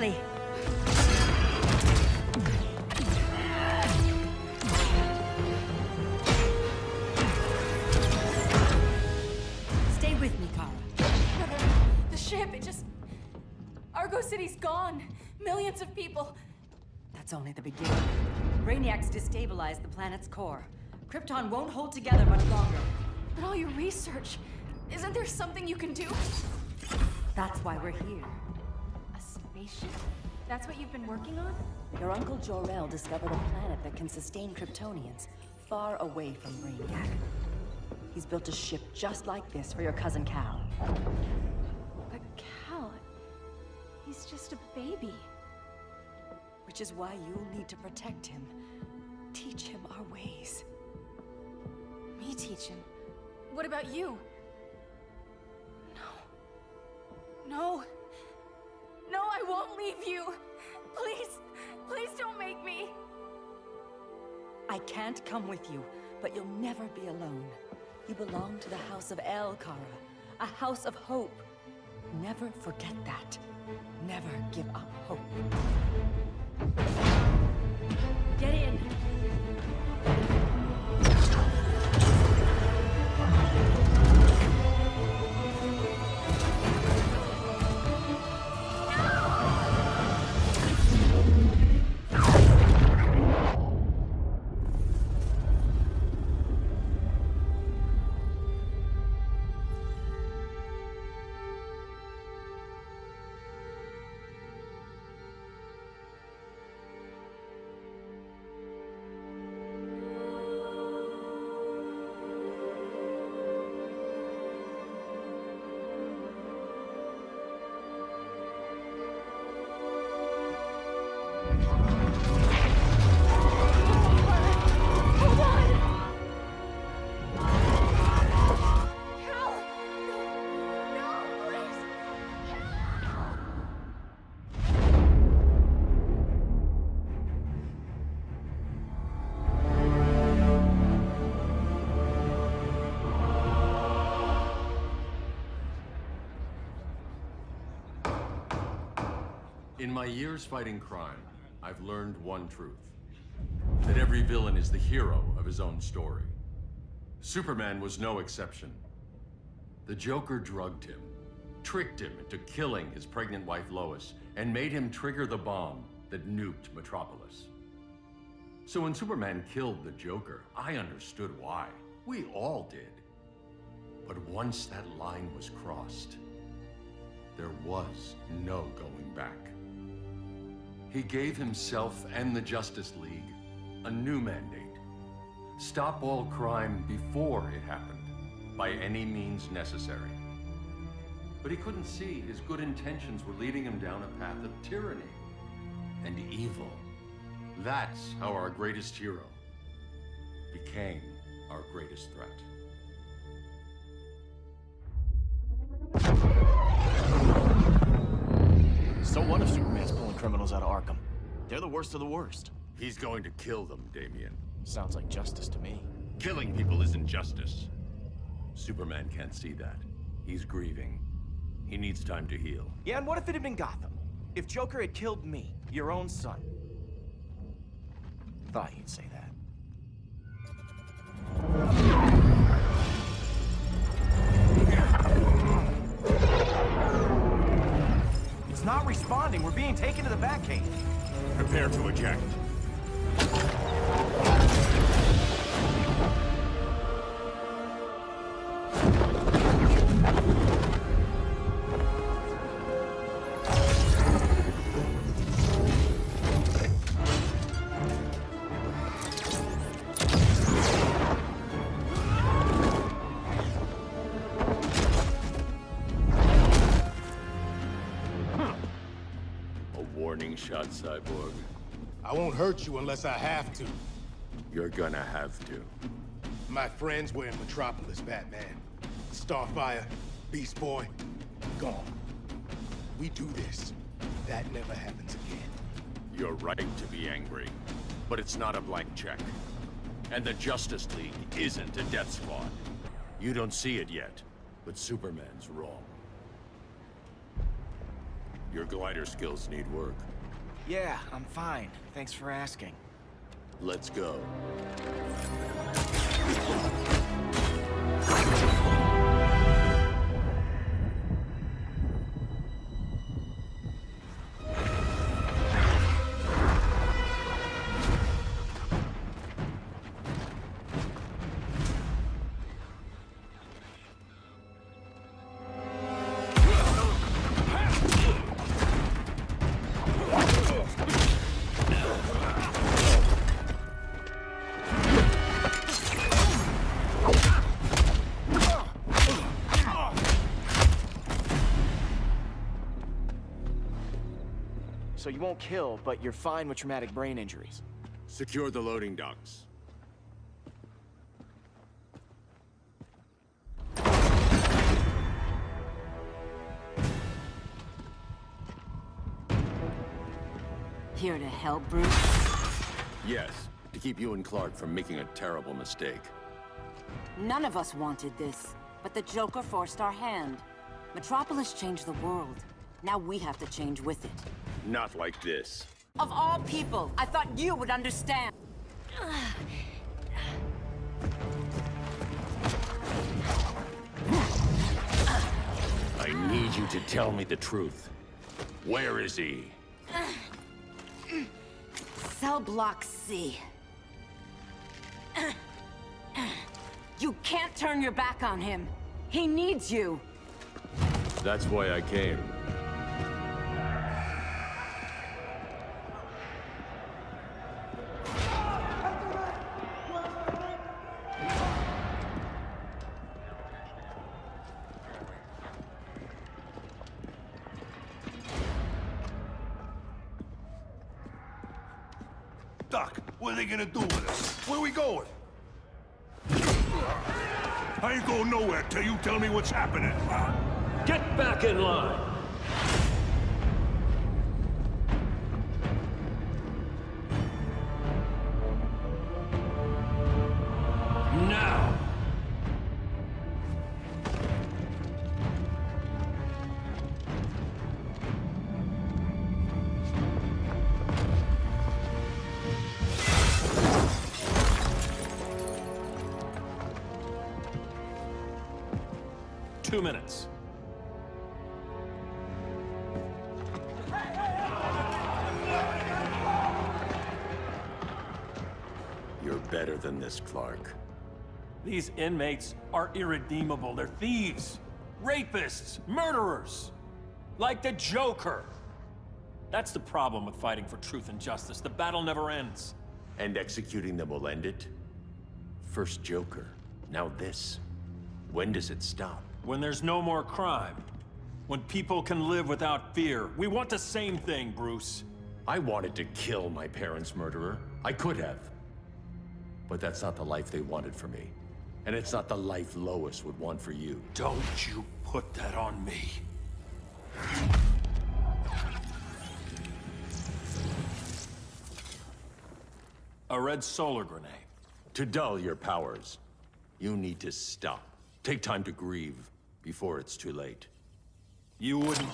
quickly. Stay with me, Kara. The ship, it just... Argo City's gone. Millions of people. That's only the beginning. Brainiac's destabilized the planet's core. Krypton won't hold together much longer. But all your research, isn't there something you can do? That's why we're here. A spaceship? That's what you've been working on? Your Uncle Jor-El discovered a planet that can sustain Kryptonians, far away from Brainiac. He's built a ship just like this for your cousin Cal. But Cal... he's just a baby. Which is why you'll need to protect him. Teach him our ways. Me teach him? What about you? No. No, I won't leave you. Please, please don't make me. I can't come with you, but you'll never be alone. You belong to the House of El, Kara. A house of hope. Never forget that. Never give up hope. Get in. In my years fighting crime, I've learned one truth. That every villain is the hero of his own story. Superman was no exception. The Joker drugged him, tricked him into killing his pregnant wife Lois, and made him trigger the bomb that nuked Metropolis. So when Superman killed the Joker, I understood why. We all did. But once that line was crossed, there was no going back. He gave himself and the Justice League a new mandate. Stop all crime before it happened, by any means necessary. But he couldn't see his good intentions were leading him down a path of tyranny and evil. That's how our greatest hero became our greatest threat. So what if Superman's pulling criminals out of Arkham? They're the worst of the worst. He's going to kill them, Damian. Sounds like justice to me. Killing people isn't justice. Superman can't see that. He's grieving. He needs time to heal. Yeah, and what if it had been Gotham? If Joker had killed me, your own son? Thought you'd say that. It's not responding. We're being taken to the Batcave. Prepare to eject. Warning shot, Cyborg. I won't hurt you unless I have to. You're gonna have to. My friends were in Metropolis, Batman. Starfire, Beast Boy, gone. We do this. That never happens again. You're right to be angry, but it's not a blank check. And the Justice League isn't a death squad. You don't see it yet, but Superman's wrong. Your glider skills need work. Yeah, I'm fine. Thanks for asking. Let's go. So you won't kill, but you're fine with traumatic brain injuries. Secure the loading docks. Here to help, Bruce? Yes, to keep you and Clark from making a terrible mistake. None of us wanted this, but the Joker forced our hand. Metropolis changed the world. Now we have to change with it. Not like this. Of all people, I thought you would understand. I need you to tell me the truth. Where is he? Cell Block C. You can't turn your back on him. He needs you. That's why I came. Doc, what are they gonna do with us? Where we going? I ain't going nowhere till you tell me what's happening. Get back in line! Now! Two minutes. You're better than this, Clark. These inmates are irredeemable. They're thieves, rapists, murderers. Like the Joker. That's the problem with fighting for truth and justice. The battle never ends. And executing them will end it? First Joker, now this. When does it stop? When there's no more crime. When people can live without fear. We want the same thing, Bruce. I wanted to kill my parents' murderer. I could have. But that's not the life they wanted for me. And it's not the life Lois would want for you. Don't you put that on me. A red solar grenade. To dull your powers, you need to stop. Take time to grieve before it's too late. You wouldn't...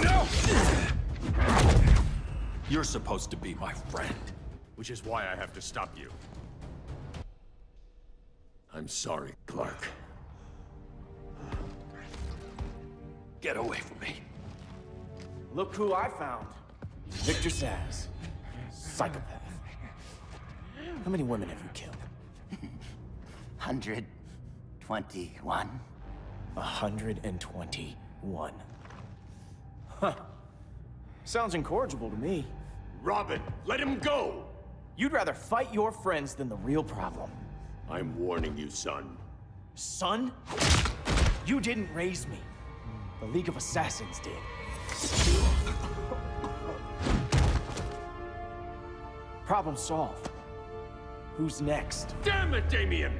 No! You're supposed to be my friend. Which is why I have to stop you. I'm sorry, Clark. Get away from me. Look who I found. Victor Zsasz. Psychopath. How many women have you killed? 121. 121. Huh. Sounds incorrigible to me. Robin, let him go! You'd rather fight your friends than the real problem. I'm warning you, son. Son? You didn't raise me. The League of Assassins did. Problem solved. Who's next? Damn it, Damien!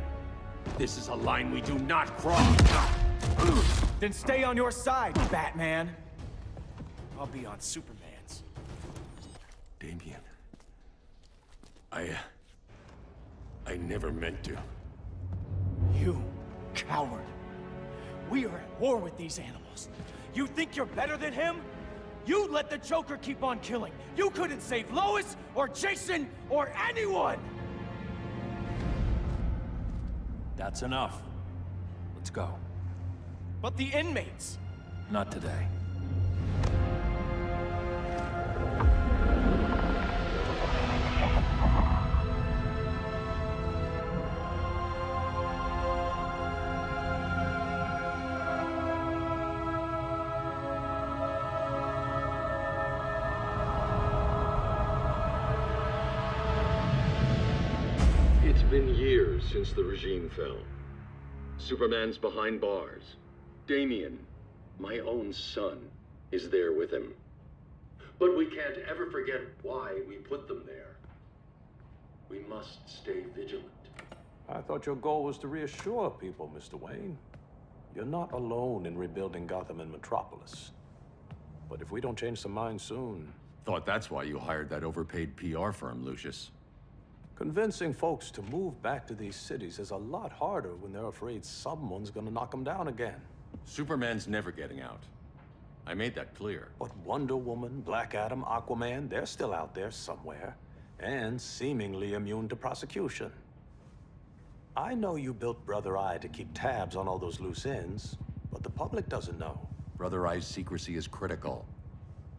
This is a line we do not cross. Then stay on your side, Batman. I'll be on Superman's. Damien. I never meant to. You coward. We are at war with these animals. You think you're better than him? You let the Joker keep on killing. You couldn't save Lois, or Jason, or anyone! That's enough. Let's go. But the inmates! Not today. It's been years since the regime fell. Superman's behind bars. Damien, my own son, is there with him. But we can't ever forget why we put them there. We must stay vigilant. I thought your goal was to reassure people, Mr. Wayne. You're not alone in rebuilding Gotham and Metropolis. But if we don't change some minds soon... Thought that's why you hired that overpaid PR firm, Lucius. Convincing folks to move back to these cities is a lot harder when they're afraid someone's gonna knock them down again. Superman's never getting out. I made that clear. But Wonder Woman, Black Adam, Aquaman, they're still out there somewhere. And seemingly immune to prosecution. I know you built Brother Eye to keep tabs on all those loose ends, but the public doesn't know. Brother Eye's secrecy is critical.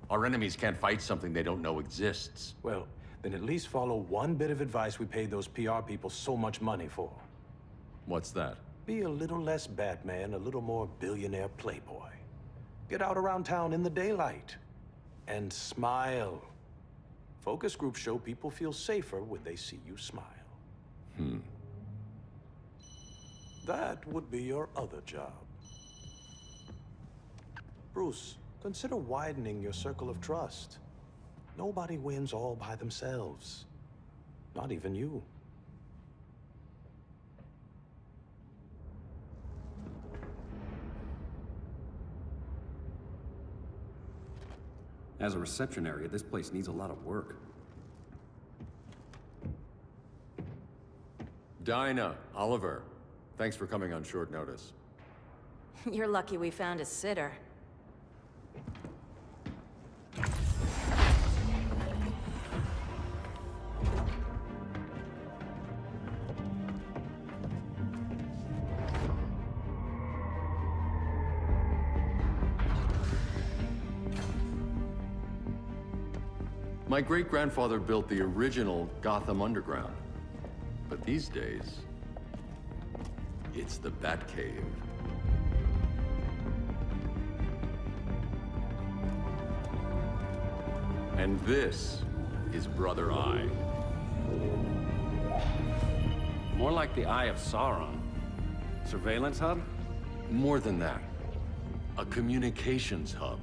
Our enemies can't fight something they don't know exists. Well, then at least follow one bit of advice we paid those PR people so much money for. What's that? Be a little less Batman, a little more billionaire playboy. Get out around town in the daylight. And smile. Focus groups show people feel safer when they see you smile. That would be your other job. Bruce, consider widening your circle of trust. Nobody wins all by themselves. Not even you. As a reception area, this place needs a lot of work. Dinah, Oliver, thanks for coming on short notice. You're lucky we found a sitter. My great-grandfather built the original Gotham Underground. But these days, it's the Batcave. And this is Brother Eye. More like the Eye of Sauron. Surveillance hub? More than that. A communications hub,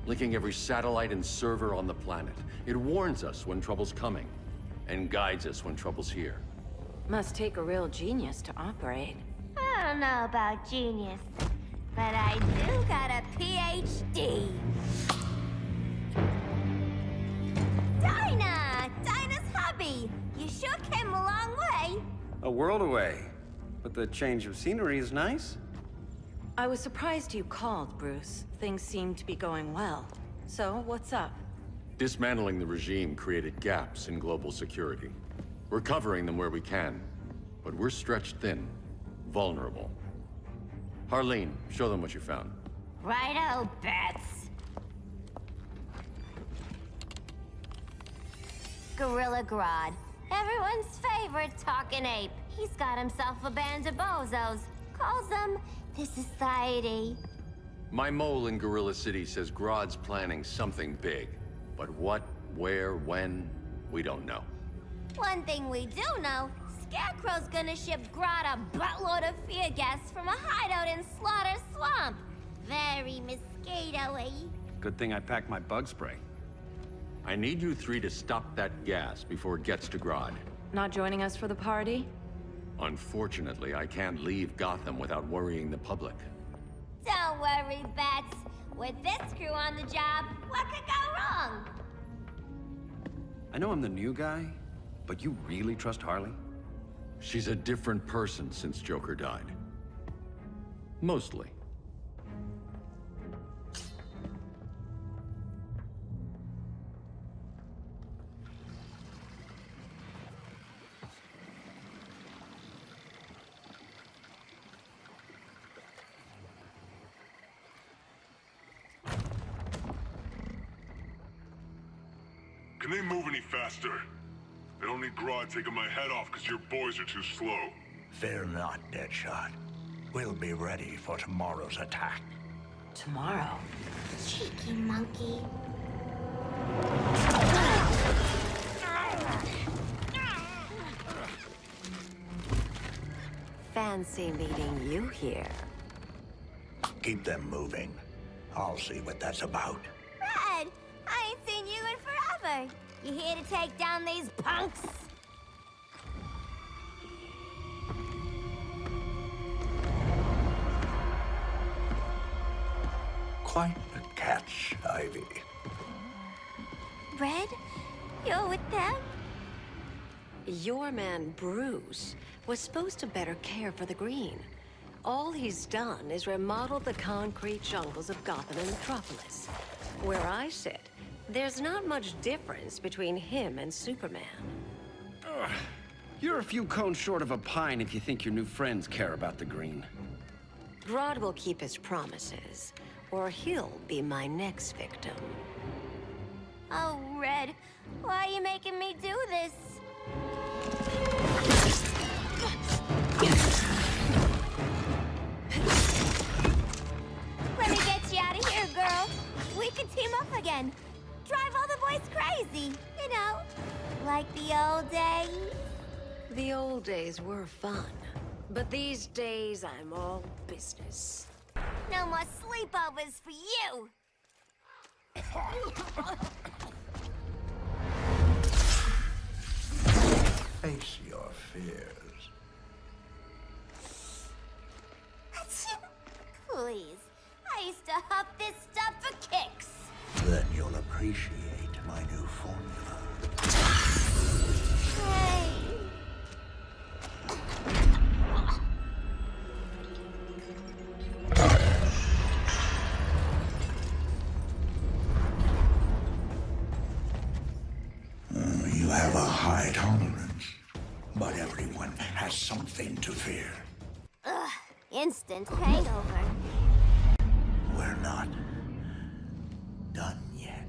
linking every satellite and server on the planet. It warns us when trouble's coming, and guides us when trouble's here. Must take a real genius to operate. I don't know about genius, but I do got a PhD. Dinah's hubby! You sure came a long way. A world away. But the change of scenery is nice. I was surprised you called, Bruce. Things seem to be going well. So, what's up? Dismantling the regime created gaps in global security. We're covering them where we can, but we're stretched thin, vulnerable. Harleen, show them what you found. Righto, Bats. Gorilla Grodd. Everyone's favorite talking ape. He's got himself a band of bozos. Calls them the Society. My mole in Gorilla City says Grodd's planning something big. But what, where, when, we don't know. One thing we do know, Scarecrow's gonna ship Grodd a buttload of fear gas from a hideout in Slaughter Swamp. Very mosquito-y. Good thing I packed my bug spray. I need you three to stop that gas before it gets to Grodd. Not joining us for the party? Unfortunately, I can't leave Gotham without worrying the public. Don't worry, Bats. With this crew on the job, what could go wrong? I know I'm the new guy, but you really trust Harley? She's a different person since Joker died. Mostly. Can they move any faster? I don't need Grodd taking my head off because your boys are too slow. Fear not, Deadshot. We'll be ready for tomorrow's attack. Tomorrow? Cheeky monkey. Fancy meeting you here. Keep them moving. I'll see what that's about. Red, I ain't seen you in forever. You here to take down these punks? Quite a catch, Ivy. Red, you're with them? Your man, Bruce, was supposed to better care for the Green. All he's done is remodel the concrete jungles of Gotham and Metropolis. Where I sit, there's not much difference between him and Superman. You're a few cones short of a pine if you think your new friends care about the Green. Grodd will keep his promises, or he'll be my next victim. Oh, Red, why are you making me do this? Let me get you out of here, girl. We can team up again. Drive all the boys crazy, you know, like the old days. The old days were fun, but these days I'm all business. No more sleepovers for you. Face your fears. Please, I used to huff this stuff for kicks. Then you'll appreciate my new formula. Hey. You have a high tolerance, but everyone has something to fear. Ugh, instant hangover. We're not done yet.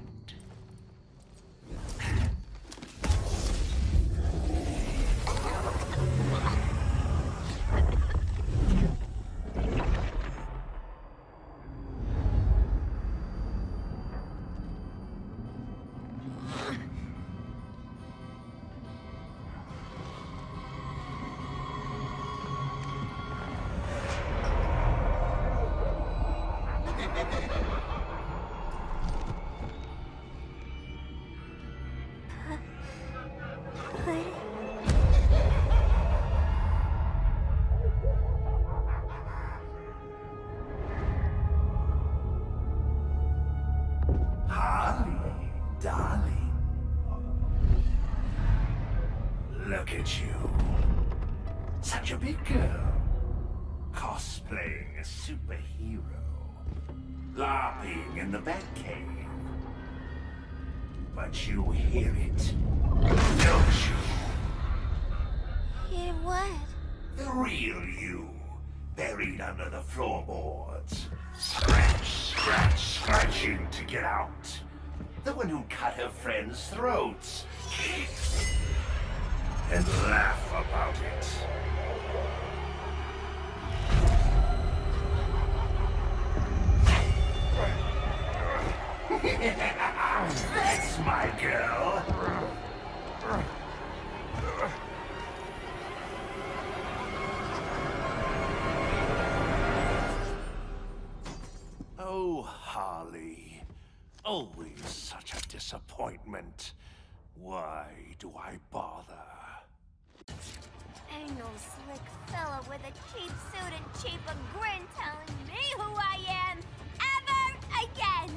Darling. Look at you. Such a big girl. Cosplaying a superhero. LARPing in the Batcave. But you hear it, don't you? Hear what? The real you. Buried under the floorboards. Scratch, scratch, scratching to get out. The one who cut her friends' throats. And laugh about it. That's my girl. Oh, Harley. Always such a disappointment. Why do I bother? Ain't no slick fella with a cheap suit and cheaper grin telling me who I am ever again.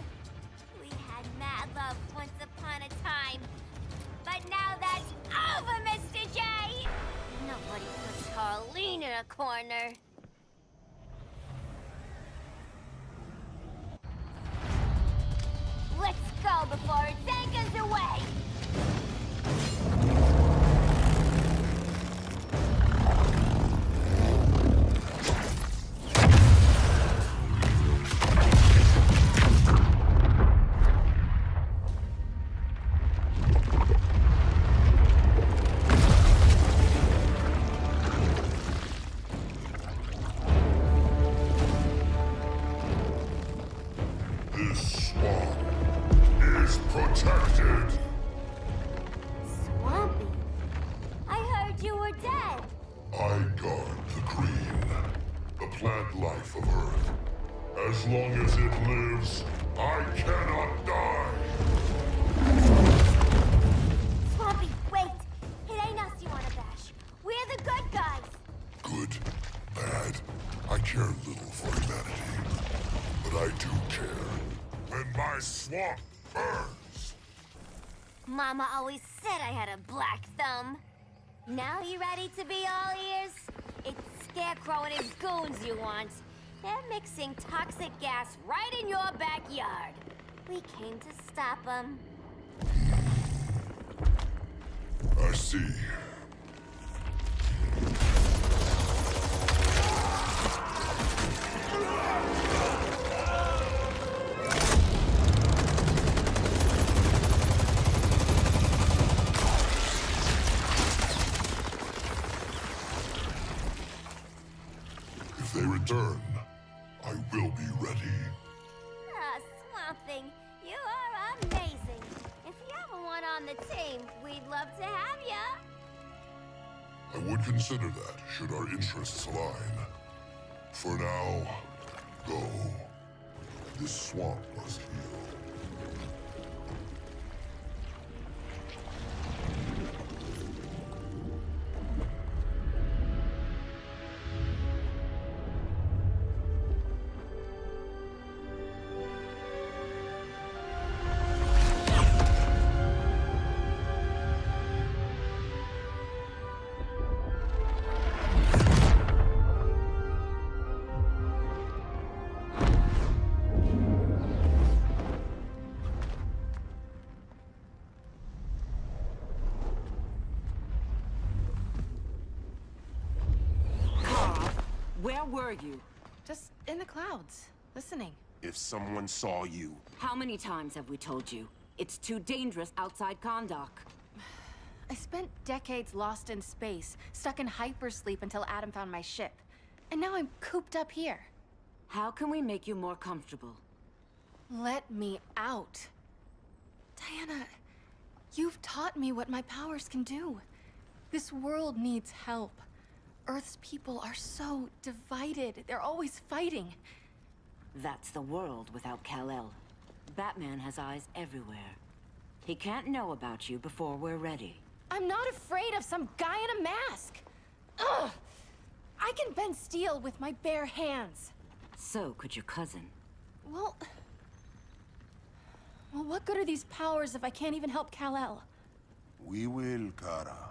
We had mad love once upon a time, but now that's over, Mr. J. Nobody in a corner. Let's go before it takes us away! This swamp is protected. Swampy? I heard you were dead. I guard the green, the plant life of Earth. As long as it lives, I cannot die. Swampy, wait! It ain't us you wanna bash. We're the good guys. Good, bad, I care little for humanity. But I do care when my swamp burns. Mama always said I had a black thumb. Now you ready to be all ears? It's Scarecrow and his goons you want. They're mixing toxic gas right in your backyard. We came to stop them. I see. If they return, I will be ready. Ah, Swamp Thing, you are amazing. If you ever want on the team, we'd love to have ya. I would consider that, should our interests align. For now, go. This swamp must heal. Where were you? Just in the clouds, listening. If someone saw you... How many times have we told you? It's too dangerous outside Kahndaq. I spent decades lost in space, stuck in hypersleep until Adam found my ship. And now I'm cooped up here. How can we make you more comfortable? Let me out. Diana, you've taught me what my powers can do. This world needs help. Earth's people are so divided. They're always fighting. That's the world without Kal-El. Batman has eyes everywhere. He can't know about you before we're ready. I'm not afraid of some guy in a mask. Ugh! I can bend steel with my bare hands. So could your cousin. Well, what good are these powers if I can't even help Kal-El? We will, Kara.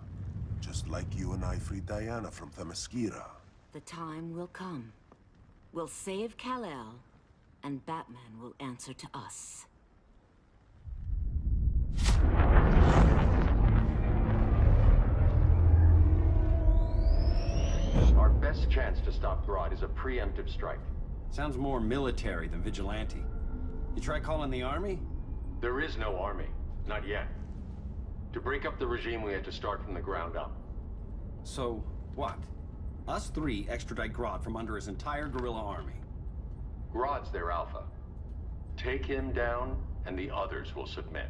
Just like you and I freed Diana from Themyscira. The time will come. We'll save Kal-El, and Batman will answer to us. Our best chance to stop Grodd is a preemptive strike. Sounds more military than vigilante. You try calling the army? There is no army. Not yet. To break up the regime, we had to start from the ground up. So, what? Us three extradite Grodd from under his entire guerrilla army. Grodd's their alpha. Take him down, and the others will submit.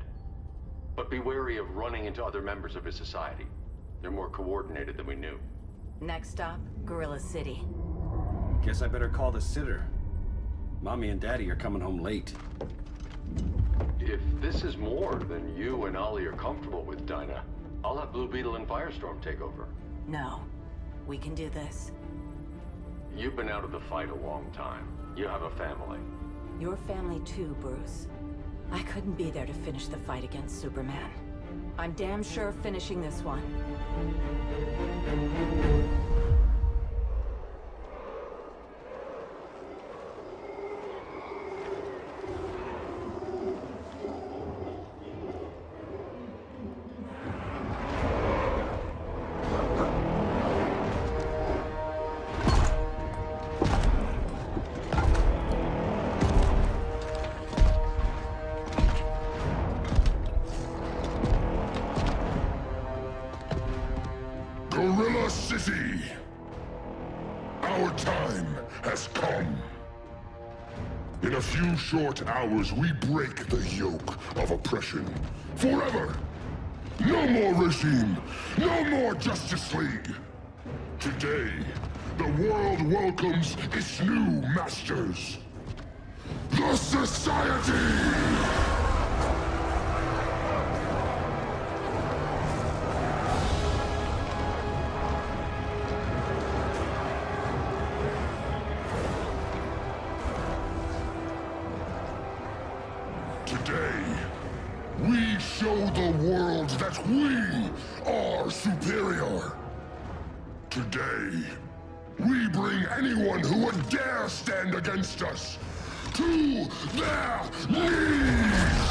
But be wary of running into other members of his society. They're more coordinated than we knew. Next stop, Gorilla City. Guess I better call the sitter. Mommy and Daddy are coming home late. If this is more than you and Ollie are comfortable with, Dinah, I'll have Blue Beetle and Firestorm take over. No. We can do this. You've been out of the fight a long time. You have a family. Your family too, Bruce. I couldn't be there to finish the fight against Superman. I'm damn sure finishing this one. society! Our time has come. In a few short hours, we break the yoke of oppression. Forever! No more regime! No more Justice League! Today, the world welcomes its new masters. The Society! Today, we show the world that we are superior. Today, we bring anyone who would dare stand against us to their knees!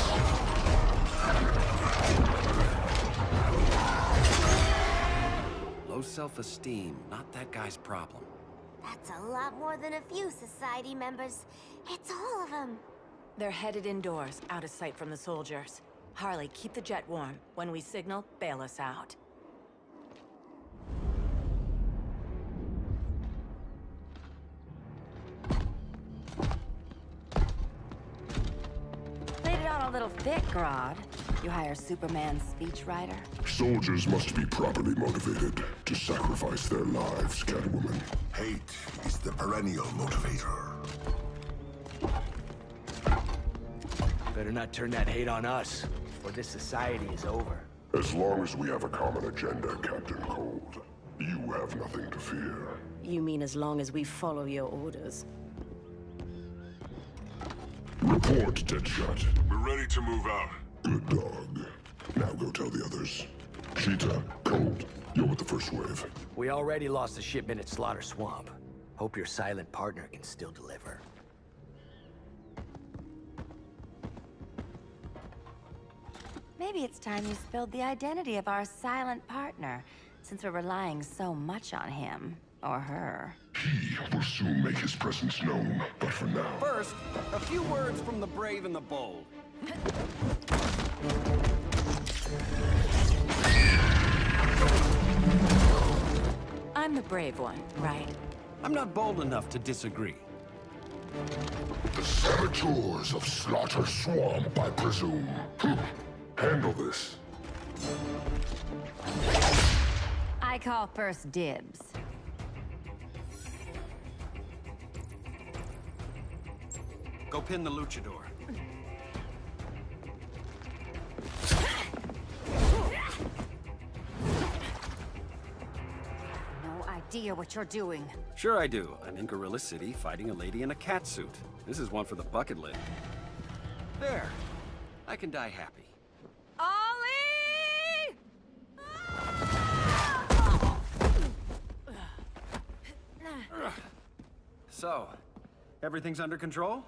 Low self-esteem, not that guy's problem. That's a lot more than a few society members. It's all of them. They're headed indoors, out of sight from the soldiers. Harley, keep the jet warm. When we signal, bail us out. Played it on a little thick, Grodd. You hire Superman's speechwriter? Soldiers must be properly motivated to sacrifice their lives, Catwoman. Hate is the perennial motivator. Better not turn that hate on us, or this society is over. As long as we have a common agenda, Captain Cold, you have nothing to fear. You mean as long as we follow your orders? Report, Deadshot. We're ready to move out. Good dog. Now go tell the others. Cheetah, Cold, you're with the first wave. We already lost a shipment at Slaughter Swamp. Hope your silent partner can still deliver. Maybe it's time you spilled the identity of our silent partner, since we're relying so much on him. Or her. He will soon make his presence known, but for now... First, a few words from the brave and the bold. I'm the brave one, right? I'm not bold enough to disagree. The saboteurs of Slaughter Swamp, I presume. Handle this. I call first dibs. Go pin the luchador. No idea what you're doing. Sure I do. I'm in Gorilla City fighting a lady in a cat suit. This is one for the bucket list. There. I can die happy. Ollie! So, everything's under control?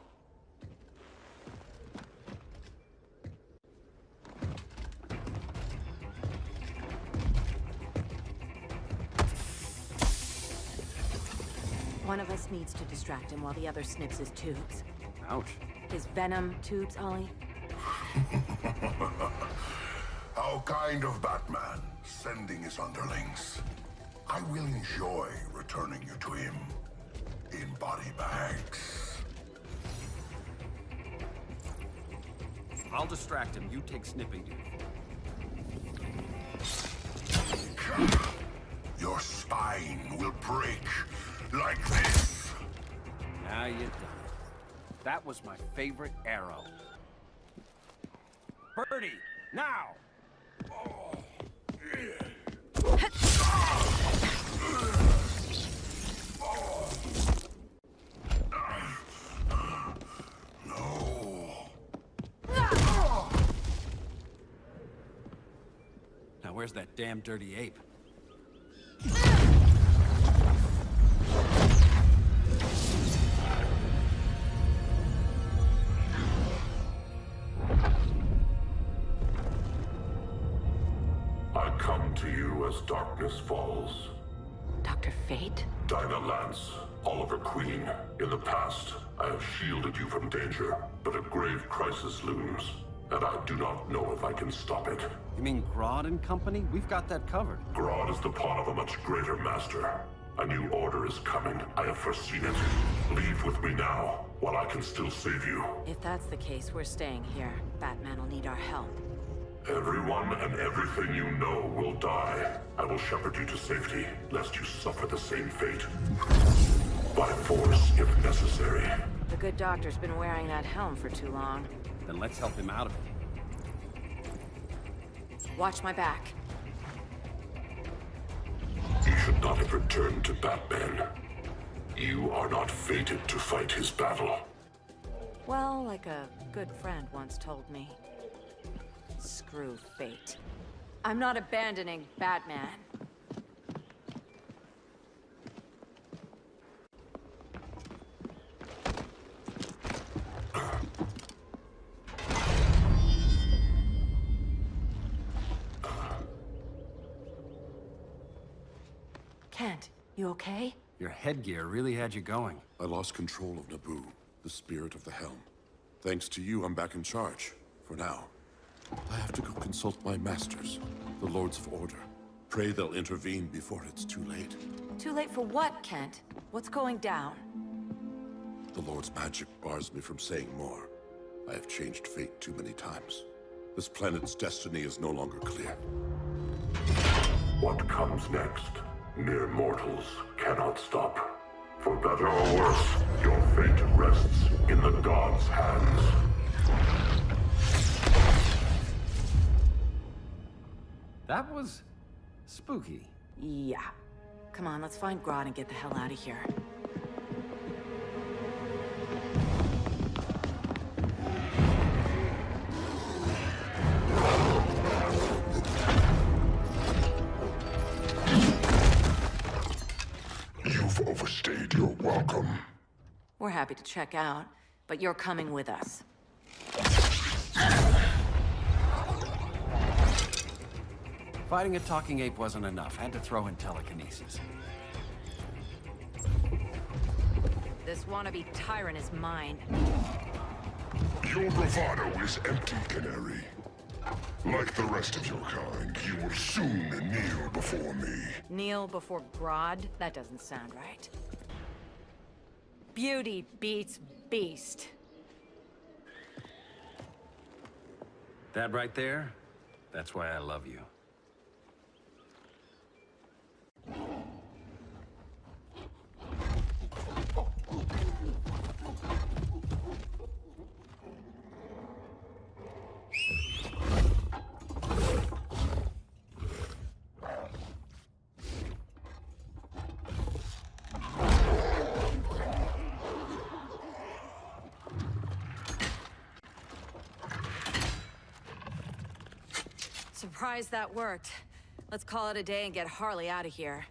One of us needs to distract him while the other snips his tubes. Ouch. His venom tubes, Ollie? How kind of Batman, sending his underlings. I will enjoy returning you to him in body bags. I'll distract him. You take snipping duty. Your spine will break like this. Now you've done it. That was my favorite arrow. Birdie, now! Now where's that damn dirty ape? I come to you as darkness falls. Dr. Fate? Dinah Lance, Oliver Queen. In the past, I have shielded you from danger, but a grave crisis looms. and I do not know if I can stop it. You mean Grodd and company? We've got that covered. Grodd is the pawn of a much greater master. A new order is coming. I have foreseen it. Leave with me now, while I can still save you. If that's the case, we're staying here. Batman will need our help. Everyone and everything you know will die. I will shepherd you to safety, lest you suffer the same fate. By force, if necessary. The good doctor's been wearing that helm for too long. Then let's help him out of it. Watch my back. You should not have returned to Batman. You are not fated to fight his battle. Well, like a good friend once told me. Screw fate. I'm not abandoning Batman. Kent, you okay? Your headgear really had you going. I lost control of Naboo, the spirit of the helm. Thanks to you, I'm back in charge. For now. I have to go consult my masters, the Lords of Order. Pray they'll intervene before it's too late. Too late for what, Kent? What's going down? The Lord's magic bars me from saying more. I have changed fate too many times. This planet's destiny is no longer clear. What comes next, mere mortals cannot stop. For better or worse, your fate rests in the gods' hands. That was spooky. Yeah. Come on, let's find Grodd and get the hell out of here. You've overstayed your welcome. We're happy to check out, but you're coming with us. Fighting a talking ape wasn't enough. Had to throw in telekinesis. This wannabe tyrant is mine. Your bravado is empty, Canary. Like the rest of your kind, you will soon kneel before me. Kneel before Grodd? That doesn't sound right. Beauty beats beast. That right there, that's why I love you. Surprised that worked. Let's call it a day and get Harley out of here.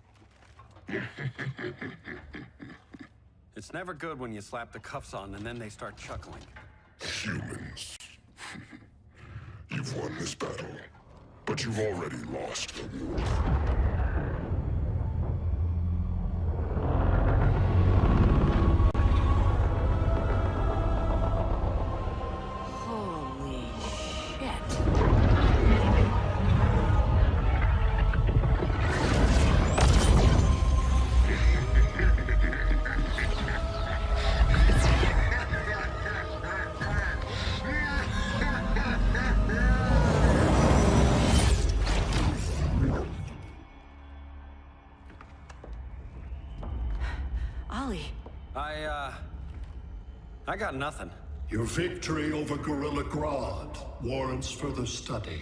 It's never good when you slap the cuffs on and then they start chuckling. Humans. You've won this battle, but you've already lost the war. Holy shit. Ollie. I got nothing. Your victory over Gorilla Grodd warrants further study.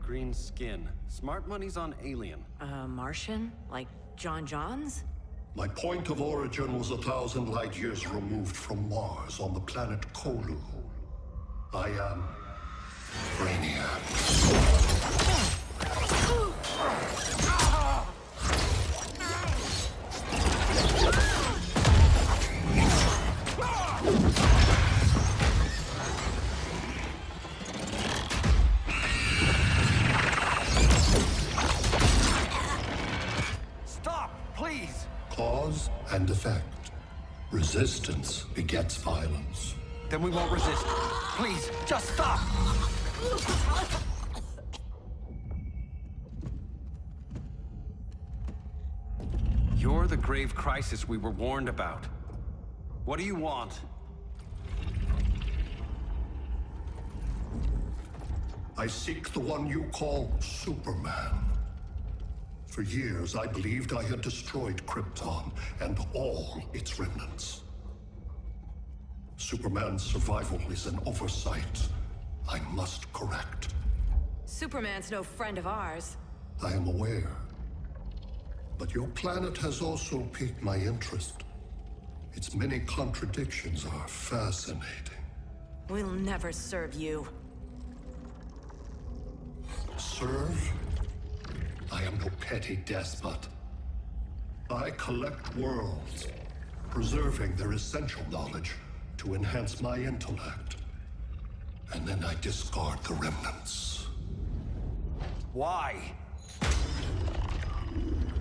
Green skin. Smart money's on alien. Martian? Like John Johns? My point of origin was 1,000 light years removed from Mars on the planet Kolu. I am Brainiac. and effect. Resistance begets violence. Then we won't resist. Please, just stop! You're the grave crisis we were warned about. What do you want? I seek the one you call Superman. For years, I believed I had destroyed Krypton and all its remnants. Superman's survival is an oversight I must correct. Superman's no friend of ours. I am aware. But your planet has also piqued my interest. Its many contradictions are fascinating. We'll never serve you. Serve? I am no petty despot. I collect worlds, preserving their essential knowledge to enhance my intellect. And then I discard the remnants. Why?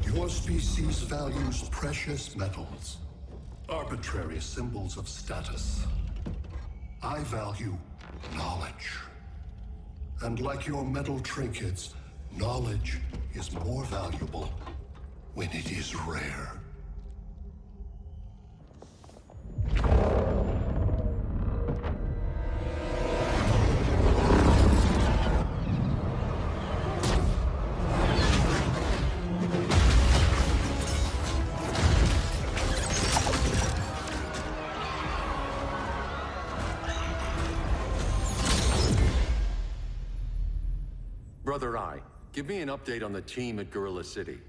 Your species values precious metals, arbitrary symbols of status. I value knowledge. And like your metal trinkets, knowledge is more valuable when it is rare. Brother Eye, give me an update on the team at Gorilla City.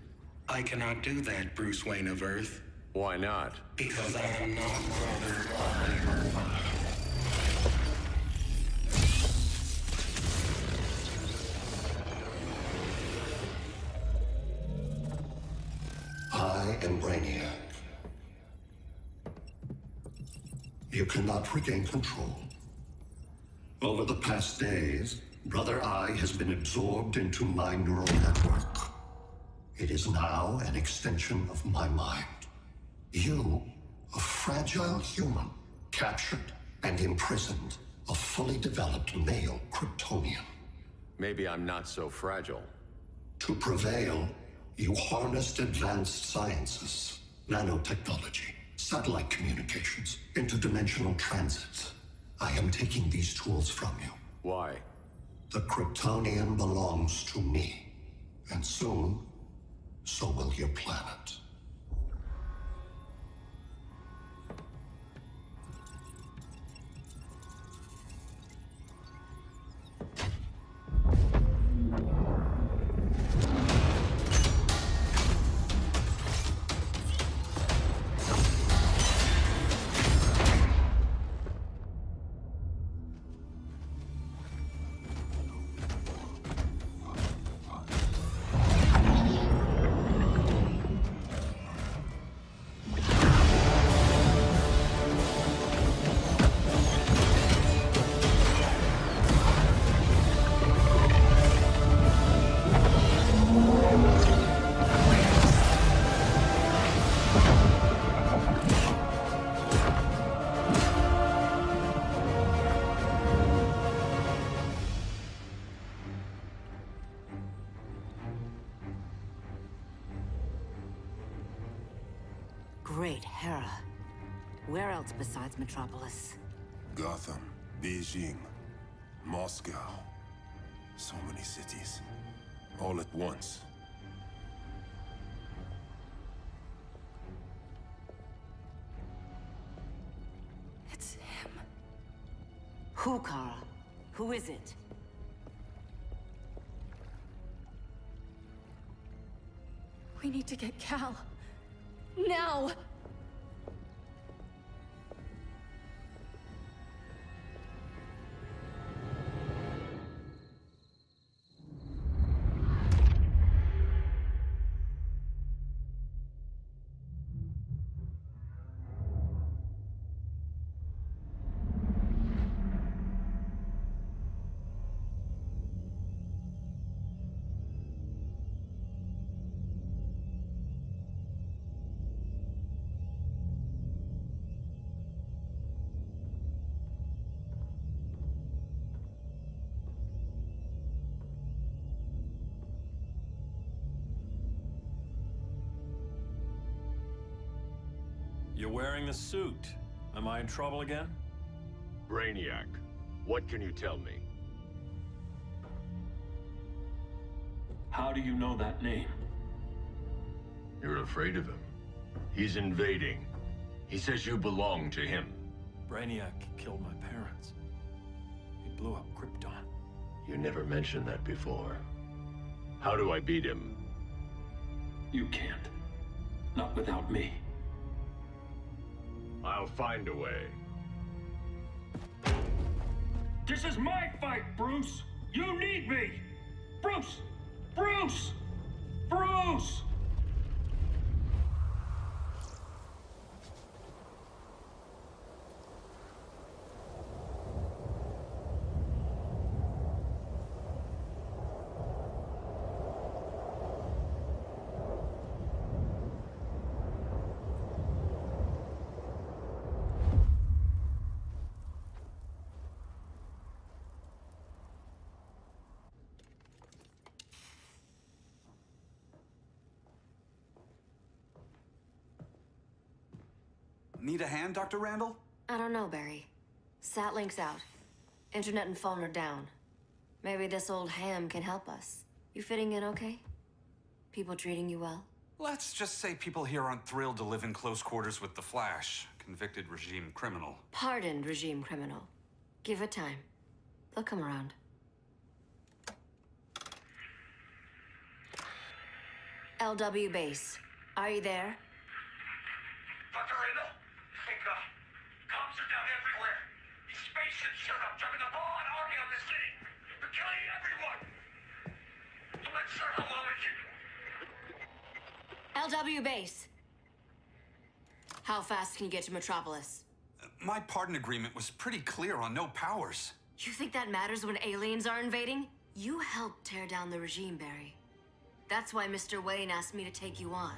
I cannot do that, Bruce Wayne of Earth. Why not? Because I am not Brother Eye. I am Brainiac. You cannot regain control. Over the past days, Brother Eye has been absorbed into my neural network. It is now an extension of my mind. You, a fragile human, captured and imprisoned a fully developed male Kryptonian. Maybe I'm not so fragile. To prevail, you harnessed advanced sciences, nanotechnology, satellite communications, interdimensional transit. I am taking these tools from you. Why? The Kryptonian belongs to me. And soon, so will your planet. Great Hera. Where else besides Metropolis? Gotham, Beijing, Moscow. So many cities. All at once. It's him. Who, Kara? Who is it? We need to get Cal. Now! You're wearing the suit. Am I in trouble again? Brainiac, what can you tell me? How do you know that name? You're afraid of him. He's invading. He says you belong to him. Brainiac killed my parents. He blew up Krypton. You never mentioned that before. How do I beat him? You can't. Not without me. I'll find a way. This is my fight, Bruce! You need me! Bruce! Bruce! Bruce! Need a hand, Dr. Randall? I don't know, Barry. Satlink's out. Internet and phone are down. Maybe this old ham can help us. You fitting in okay? People treating you well? Let's just say people here aren't thrilled to live in close quarters with the Flash, convicted regime criminal. Pardoned regime criminal. Give it time. They'll come around. LW base. Are you there? Dr. Randall? Comms are down everywhere. These spaceships showed up, driving the ball and army on this city. They're killing everyone. I'm not sure how long we can... LW base. How fast can you get to Metropolis? My pardon agreement was pretty clear on no powers. You think that matters when aliens are invading? You helped tear down the regime, Barry. That's why Mr. Wayne asked me to take you on.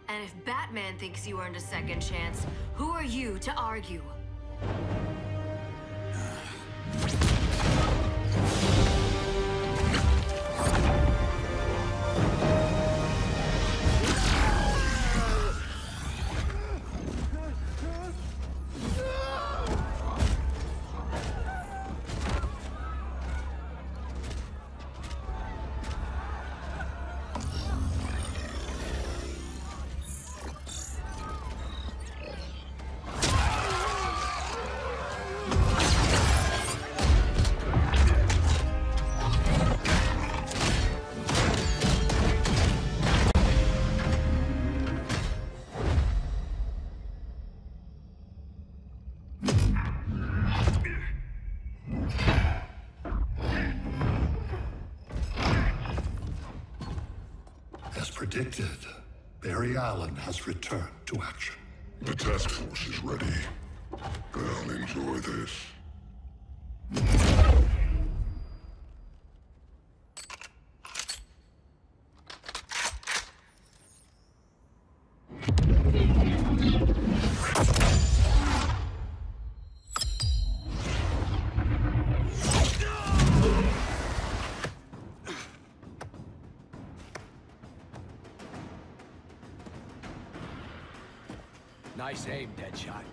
And if Batman thinks you earned a second chance, who are you to argue? As predicted, Barry Allen has returned to action. The task force is ready. I'll enjoy this. Nice aim, Deadshot.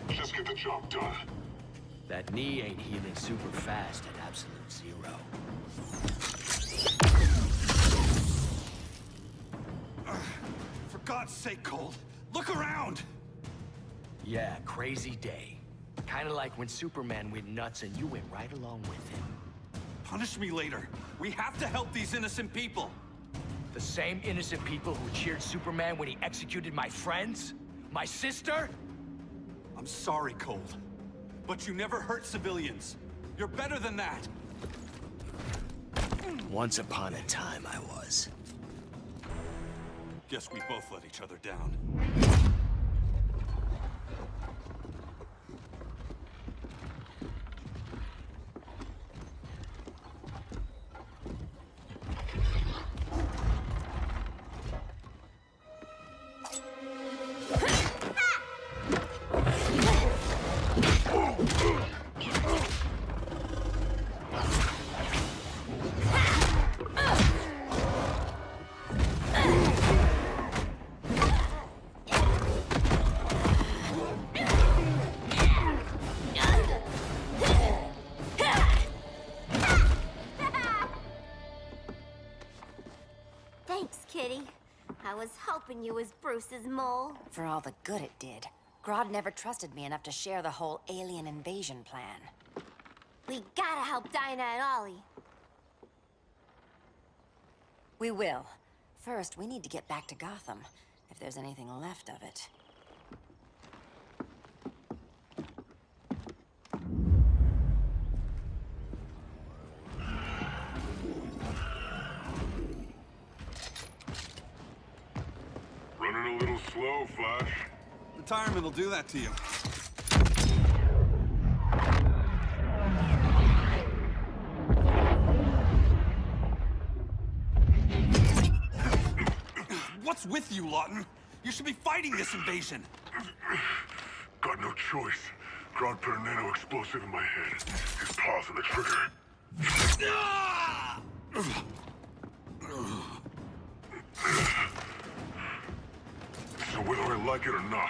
Just get the job done. That knee ain't healing super fast at absolute zero. For God's sake, Cold, look around! Yeah, crazy day. Kinda like when Superman went nuts and you went right along with him. Punish me later. We have to help these innocent people. The same innocent people who cheered Superman when he executed my friends? My sister? I'm sorry, Cold. But you never hurt civilians. You're better than that. Once upon a time, I was. Guess we both let each other down. Thanks, Kitty. I was hoping you was Bruce's mole. For all the good it did. Grodd never trusted me enough to share the whole alien invasion plan. We gotta help Dinah and Ollie. We will. First, we need to get back to Gotham, if there's anything left of it. Running a little slow, Flash. Retirement will do that to you. What's with you, Lawton? You should be fighting this invasion. Got no choice. Grodd put a nano-explosive in my head. His paws on the trigger. So whether I like it or not,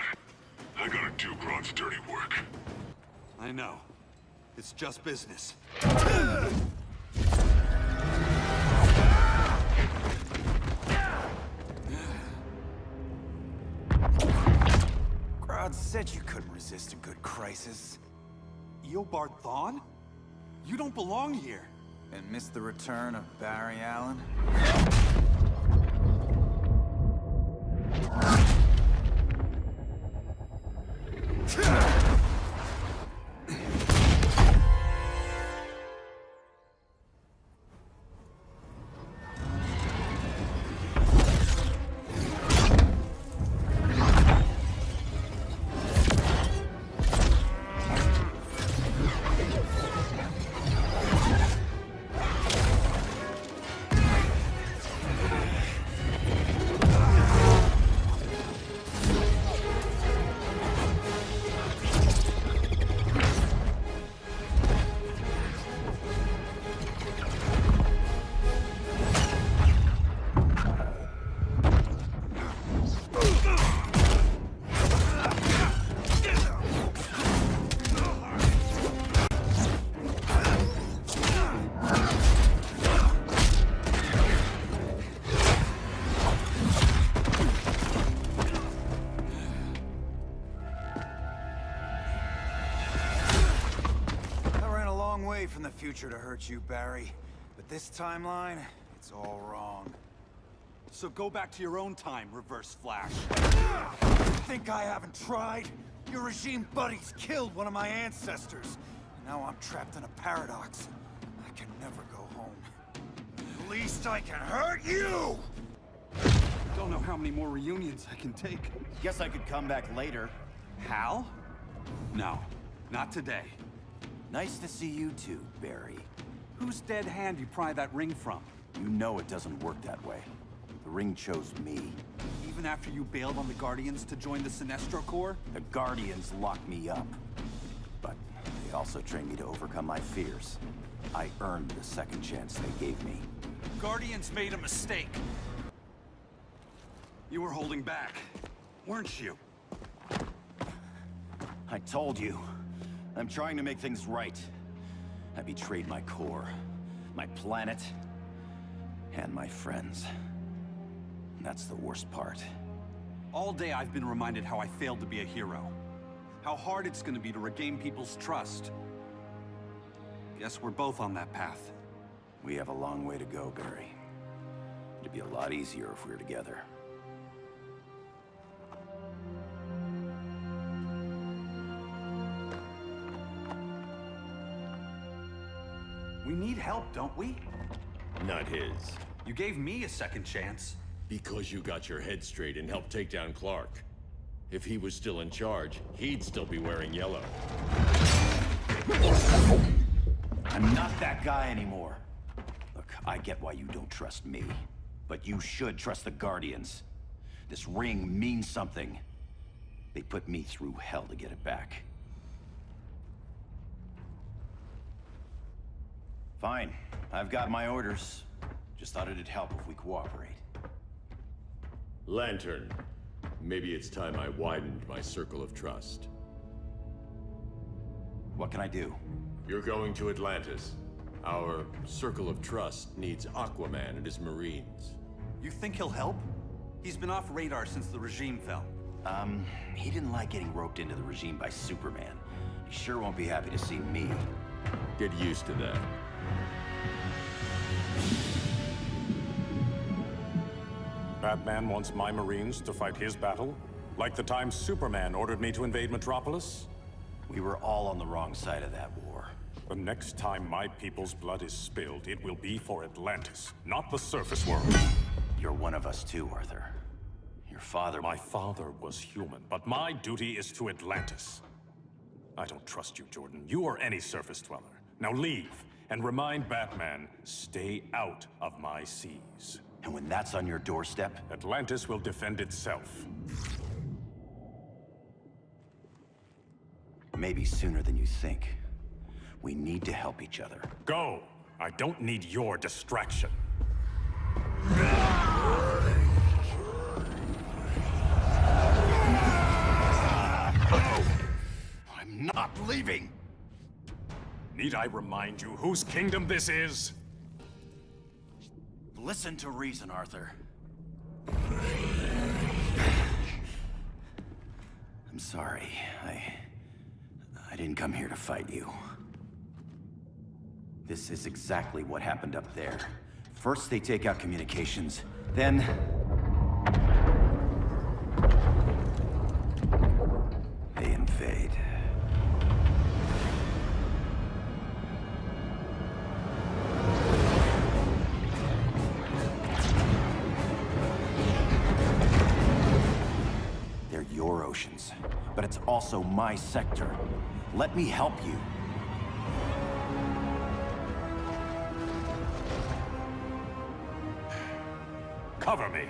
I gotta do Grodd's dirty work. I know. It's just business. Grodd said you couldn't resist a good crisis. Eobard Thawne? You don't belong here. And miss the return of Barry Allen? From the future to hurt you, Barry. But this timeline, it's all wrong. So go back to your own time, Reverse Flash. Think I haven't tried? Your regime buddies killed one of my ancestors. And now I'm trapped in a paradox. I can never go home. At least I can hurt you! Don't know how many more reunions I can take. Guess I could come back later. Hal? No, not today. Nice to see you too, Barry. Whose dead hand you pry that ring from? You know it doesn't work that way. The ring chose me. Even after you bailed on the Guardians to join the Sinestro Corps? The Guardians locked me up. But they also trained me to overcome my fears. I earned the second chance they gave me. Guardians made a mistake. You were holding back, weren't you? I told you. I'm trying to make things right. I betrayed my core, my planet, and my friends. And that's the worst part. All day I've been reminded how I failed to be a hero. How hard it's gonna be to regain people's trust. Guess we're both on that path. We have a long way to go, Barry. It'd be a lot easier if we were together. We need help, don't we? Not his. You gave me a second chance. Because you got your head straight and helped take down Clark. If he was still in charge, he'd still be wearing yellow. I'm not that guy anymore. Look, I get why you don't trust me. But you should trust the Guardians. This ring means something. They put me through hell to get it back. Fine. I've got my orders. Just thought it'd help if we cooperate. Lantern. Maybe it's time I widened my circle of trust. What can I do? You're going to Atlantis. Our circle of trust needs Aquaman and his Marines. You think he'll help? He's been off radar since the regime fell. He didn't like getting roped into the regime by Superman. He sure won't be happy to see me. Get used to that. Batman wants my Marines to fight his battle? Like the time Superman ordered me to invade Metropolis? We were all on the wrong side of that war. The next time my people's blood is spilled, it will be for Atlantis, not the surface world. You're one of us too, Arthur. Your father... My father was human, but my duty is to Atlantis. I don't trust you, Jordan. You or any surface dweller. Now leave, and remind Batman, stay out of my seas. And when that's on your doorstep? Atlantis will defend itself. Maybe sooner than you think. We need to help each other. Go! I don't need your distraction. I'm not leaving! Need I remind you whose kingdom this is? Listen to reason, Arthur. I'm sorry. I didn't come here to fight you. This is exactly what happened up there. First they take out communications, then... they invade. They're your oceans, but it's also my sector. Let me help you. Cover me.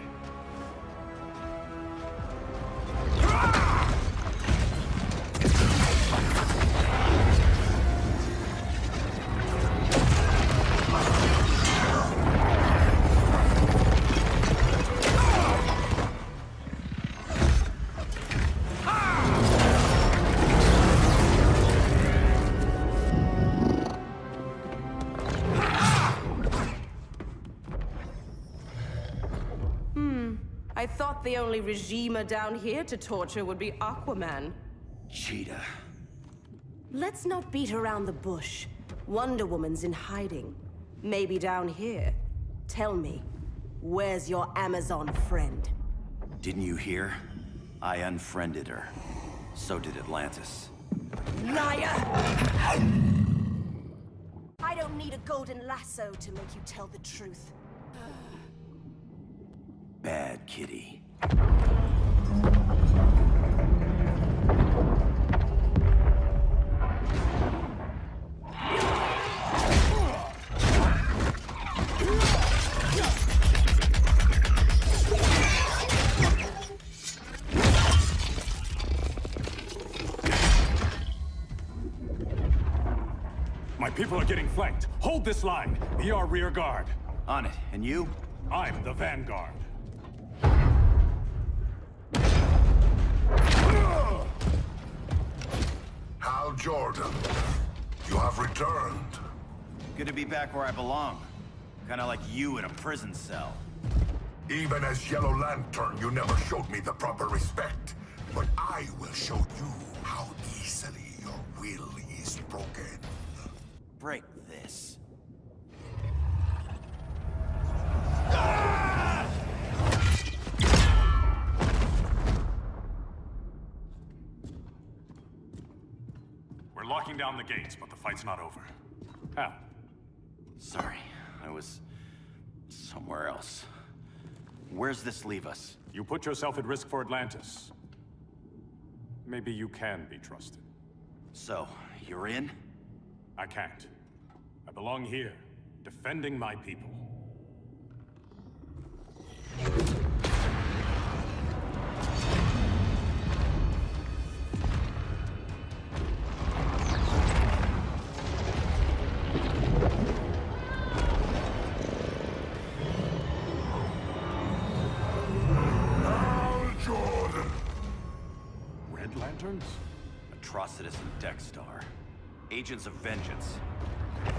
I thought the only regimer down here to torture would be Aquaman. Cheetah. Let's not beat around the bush. Wonder Woman's in hiding. Maybe down here. Tell me, where's your Amazon friend? Didn't you hear? I unfriended her. So did Atlantis. Liar! I don't need a golden lasso to make you tell the truth. Bad kitty. My people are getting flanked. Hold this line. Be our rear guard. On it. And you? I'm the vanguard. Hal Jordan, you have returned. Good to be back where I belong. Kinda like you in a prison cell. Even as Yellow Lantern, you never showed me the proper respect. But I will show you how easily your will is broken. Break this. We're locking down the gates, but the fight's not over. Hal. Sorry, I was somewhere else. Where's this leave us? You put yourself at risk for Atlantis. Maybe you can be trusted. So, you're in? I can't. I belong here, defending my people. Lanterns? Atrocitus and Dexstar. Agents of Vengeance.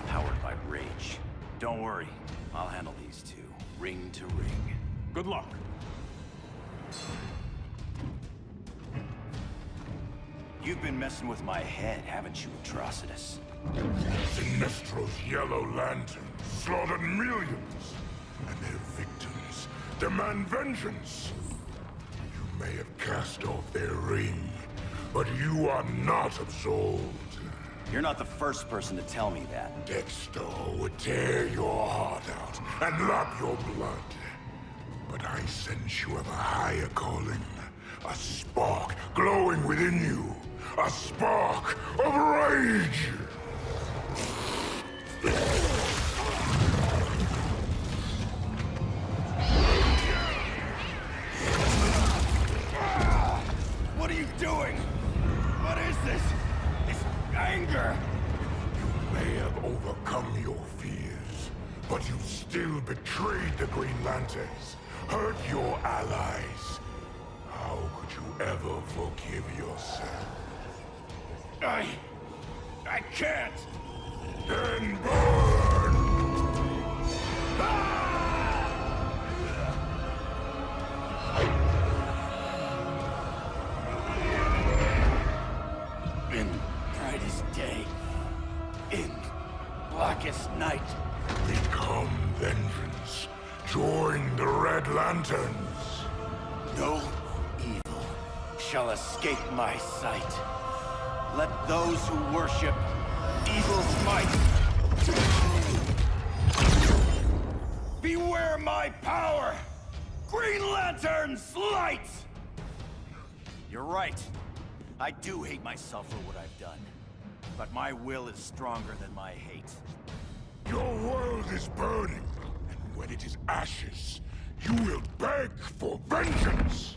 Powered by rage. Don't worry, I'll handle these two, ring to ring. Good luck. You've been messing with my head, haven't you, Atrocitus? Sinestro's Yellow Lantern slaughtered millions, and their victims demand vengeance. You may have cast off their ring, but you are not absolved. You're not the first person to tell me that. Dexter would tear your heart out and lap your blood. But I sense you have a higher calling. A spark glowing within you. A spark of rage! What are you doing? What is this? It's anger! You may have overcome your fears, but you still betrayed the Green Lanterns, hurt your allies. How could you ever forgive yourself? I can't! Then burn! In brightest day, in blackest night. Become vengeance. Join the Red Lanterns. No evil shall escape my sight. Let those who worship evil's might beware my power! Green Lantern's light! You're right. I do hate myself for what I've done. But my will is stronger than my hate. Your world is burning, and when it is ashes, you will beg for vengeance!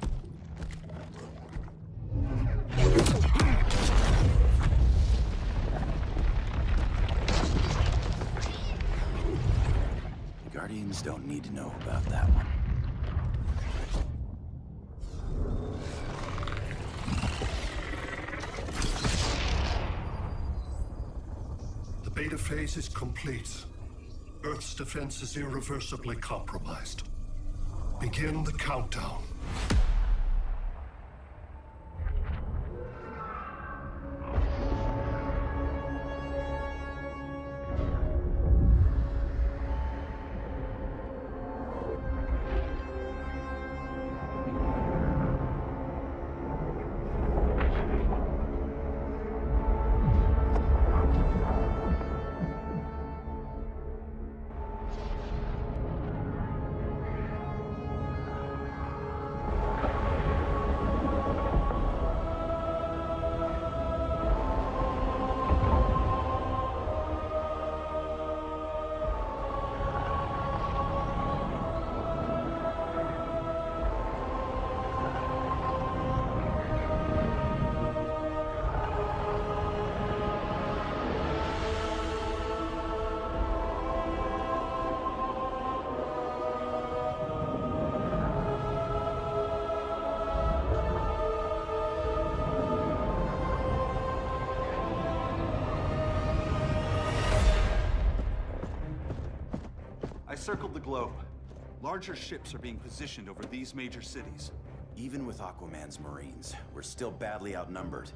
The Guardians don't need to know about that one. The beta phase is complete. Earth's defense is irreversibly compromised. Begin the countdown. I circled the globe. Larger ships are being positioned over these major cities. Even with Aquaman's Marines, we're still badly outnumbered.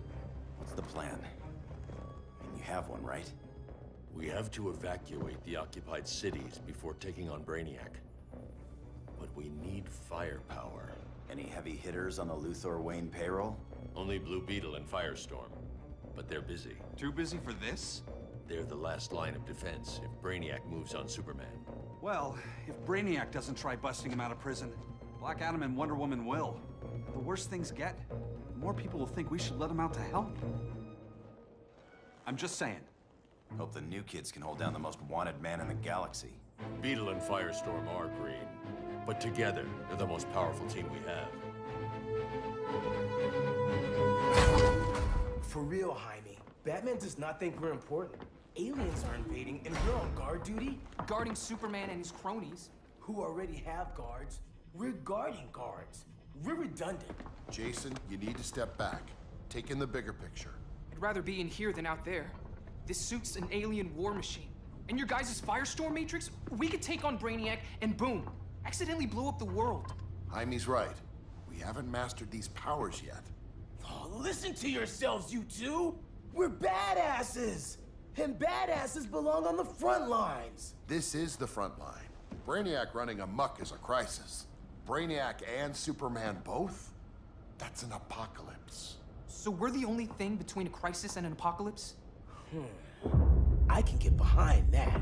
What's the plan? And you have one, right? We have to evacuate the occupied cities before taking on Brainiac. But we need firepower. Any heavy hitters on the Luthor Wayne payroll? Only Blue Beetle and Firestorm. But they're busy. Too busy for this? They're the last line of defense if Brainiac moves on Superman. Well, if Brainiac doesn't try busting him out of prison, Black Adam and Wonder Woman will. The worse things get, the more people will think we should let him out to help. I'm just saying. Hope the new kids can hold down the most wanted man in the galaxy. Beetle and Firestorm are green, but together, they're the most powerful team we have. For real, Jaime, Batman does not think we're important. Aliens are invading, and we're on guard duty? Guarding Superman and his cronies. Who already have guards. We're guarding guards. We're redundant. Jason, you need to step back. Take in the bigger picture. I'd rather be in here than out there. This suit's an alien war machine. And your guys' Firestorm Matrix, we could take on Brainiac and Boon. accidentally blew up the world. Jaime's right. We haven't mastered these powers yet. Oh, listen to yourselves, you two! We're badasses! And badasses belong on the front lines! This is the front line. Brainiac running amok is a crisis. Brainiac and Superman both? That's an apocalypse. So we're the only thing between a crisis and an apocalypse? I can get behind that.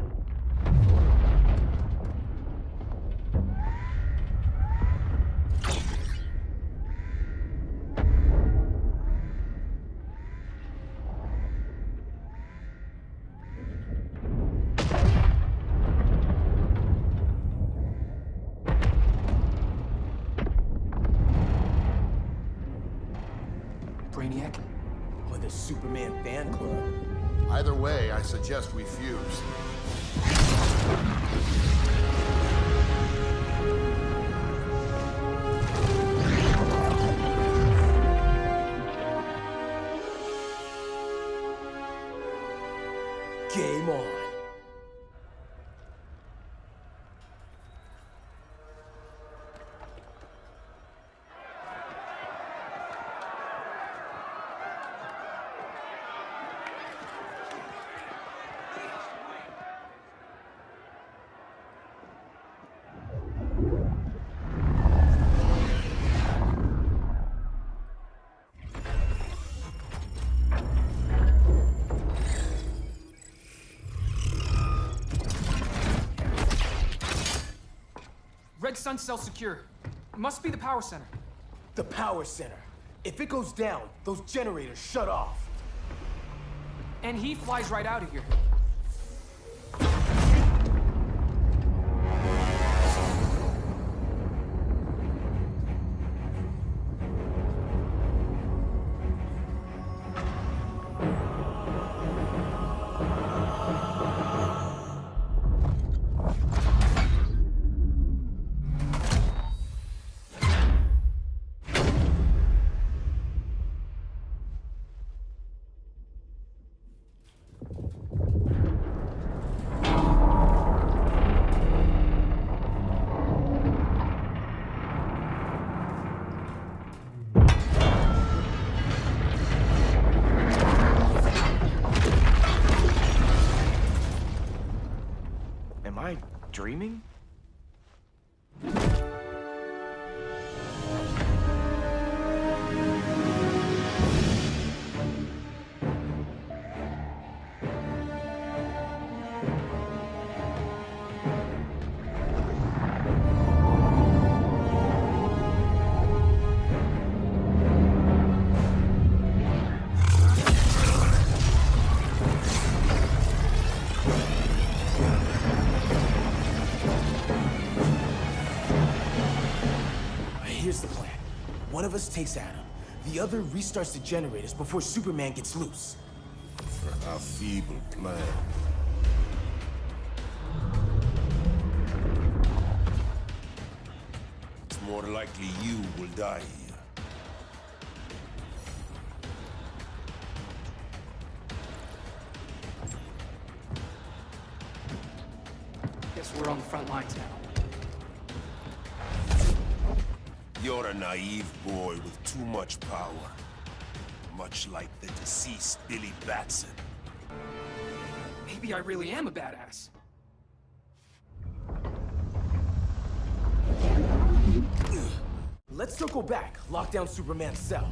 Brainiac? Or the Superman fan club? Either way, I suggest we fuse. Game on. Red Sun cell secure. It must be the power center. The power center. If it goes down, those generators shut off. And he flies right out of here. Am I dreaming? Here's the plan. One of us takes Adam. The other restarts the generators before Superman gets loose. A feeble plan. It's more likely you will die here. Guess we're on the front lines now. You're a naive boy with too much power. Much like the deceased Billy Batson. Maybe I really am a badass. Let's circle back, lock down Superman's cell.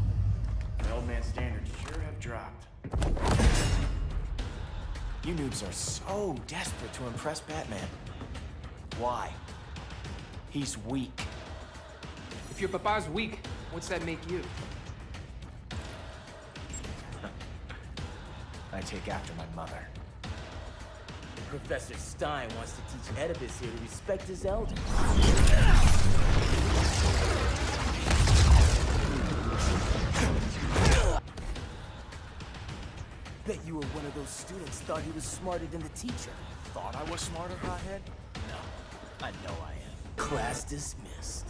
The old man's standards sure have dropped. You noobs are so desperate to impress Batman. Why? He's weak. If your papa's weak, what's that make you? I take after my mother. Professor Stein wants to teach Oedipus here to respect his elders. Bet you were one of those students thought he was smarter than the teacher. Thought I was smarter, hothead? No, I know I am. Class dismissed.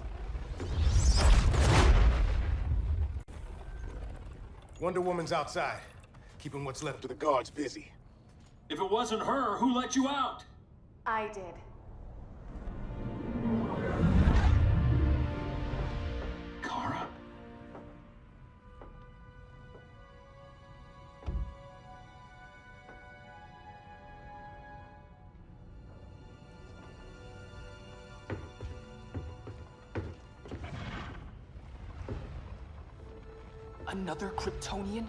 Wonder Woman's outside, keeping what's left of the guards busy. If it wasn't her, who let you out? I did. Another Kryptonian?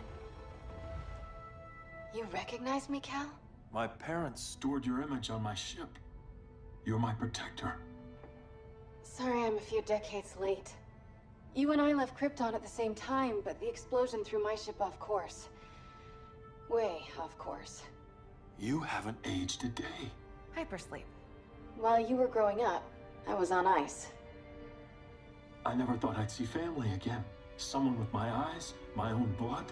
You recognize me, Cal? My parents stored your image on my ship. You're my protector. Sorry I'm a few decades late. You and I left Krypton at the same time, but the explosion threw my ship off course. Way off course. You haven't aged a day. Hypersleep. While you were growing up, I was on ice. I never thought I'd see family again. Someone with my eyes, my own blood.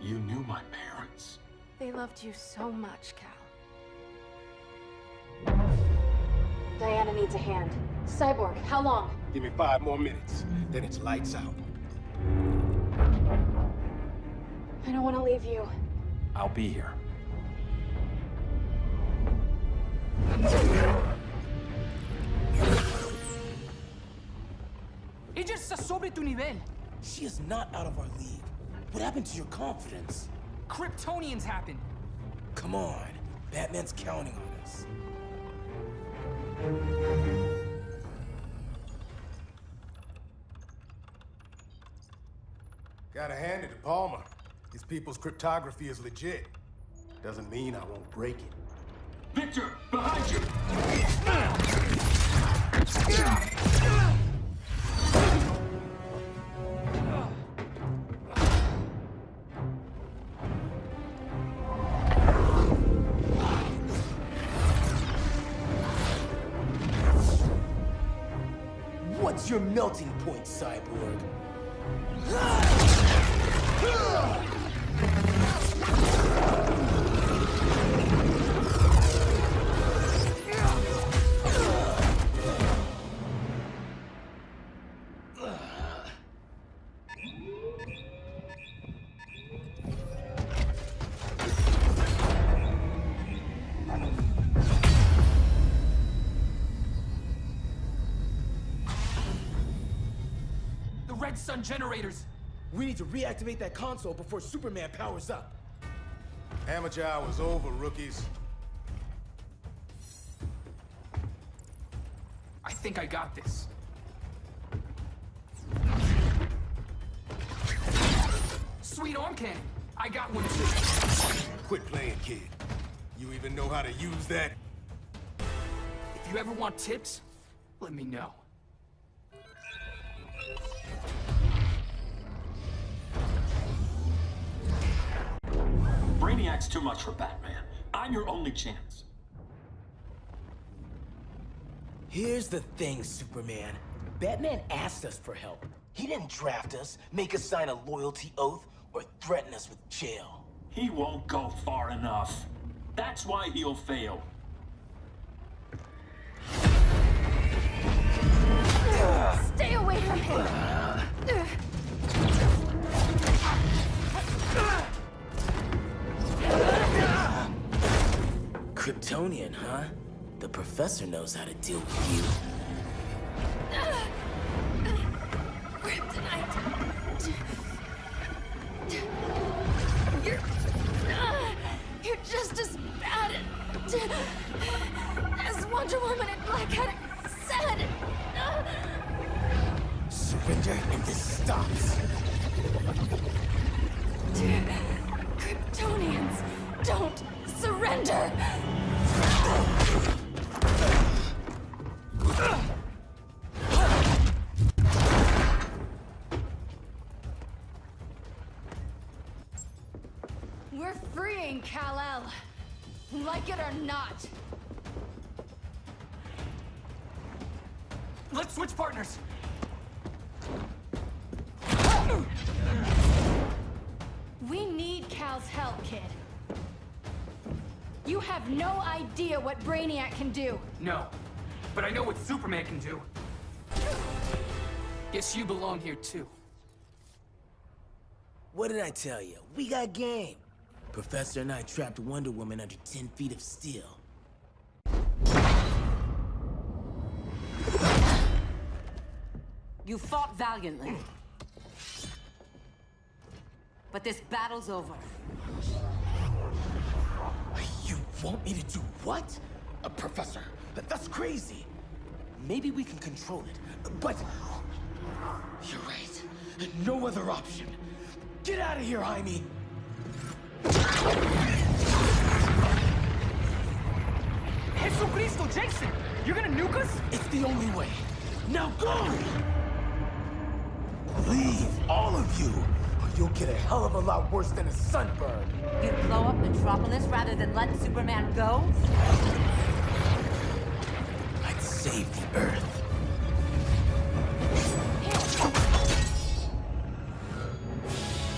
You knew my parents. They loved you so much, Cal. Diana needs a hand. Cyborg, how long? Give me 5 more minutes, then it's lights out. I don't want to leave you. I'll be here. Ella está sobre tu nivel. She is not out of our league. What happened to your confidence? Kryptonians happen. Come on. Batman's counting on us. Gotta hand it to Palmer. These people's cryptography is legit. Doesn't mean I won't break it. Victor, behind you! What's your melting point, Cyborg? Red Sun generators! We need to reactivate that console before Superman powers up. Amateur hour's over, rookies. I think I got this. Sweet arm cannon! I got one too. Quit playing, kid. You even know how to use that? If you ever want tips, let me know. Brainiac's too much for Batman. I'm your only chance. Here's the thing, Superman. Batman asked us for help. He didn't draft us, make us sign a loyalty oath, or threaten us with jail. He won't go far enough. That's why he'll fail. Stay away from him! Kryptonian, huh? The professor knows how to deal with you. You're just as bad as Wonder Woman and Black Cat said. Surrender and this stops. Kryptonians don't surrender. We're freeing Kal-El. Like it or not. Let's switch partners. We need Cal's help, kid. You have no idea what Brainiac can do. No, but I know what Superman can do. Guess you belong here too. What did I tell you? We got game. Professor and I trapped Wonder Woman under 10 feet of steel. You fought valiantly. But this battle's over. You want me to do what? Professor, that's crazy. Maybe we can control it, but... You're right. No other option. Get out of here, Jaime! Jesucristo, Jason! You're gonna nuke us? It's the only way. Now go! Leave, all of you, or you'll get a hell of a lot worse than a sunburn. You'd blow up Metropolis rather than let Superman go? I'd save the Earth.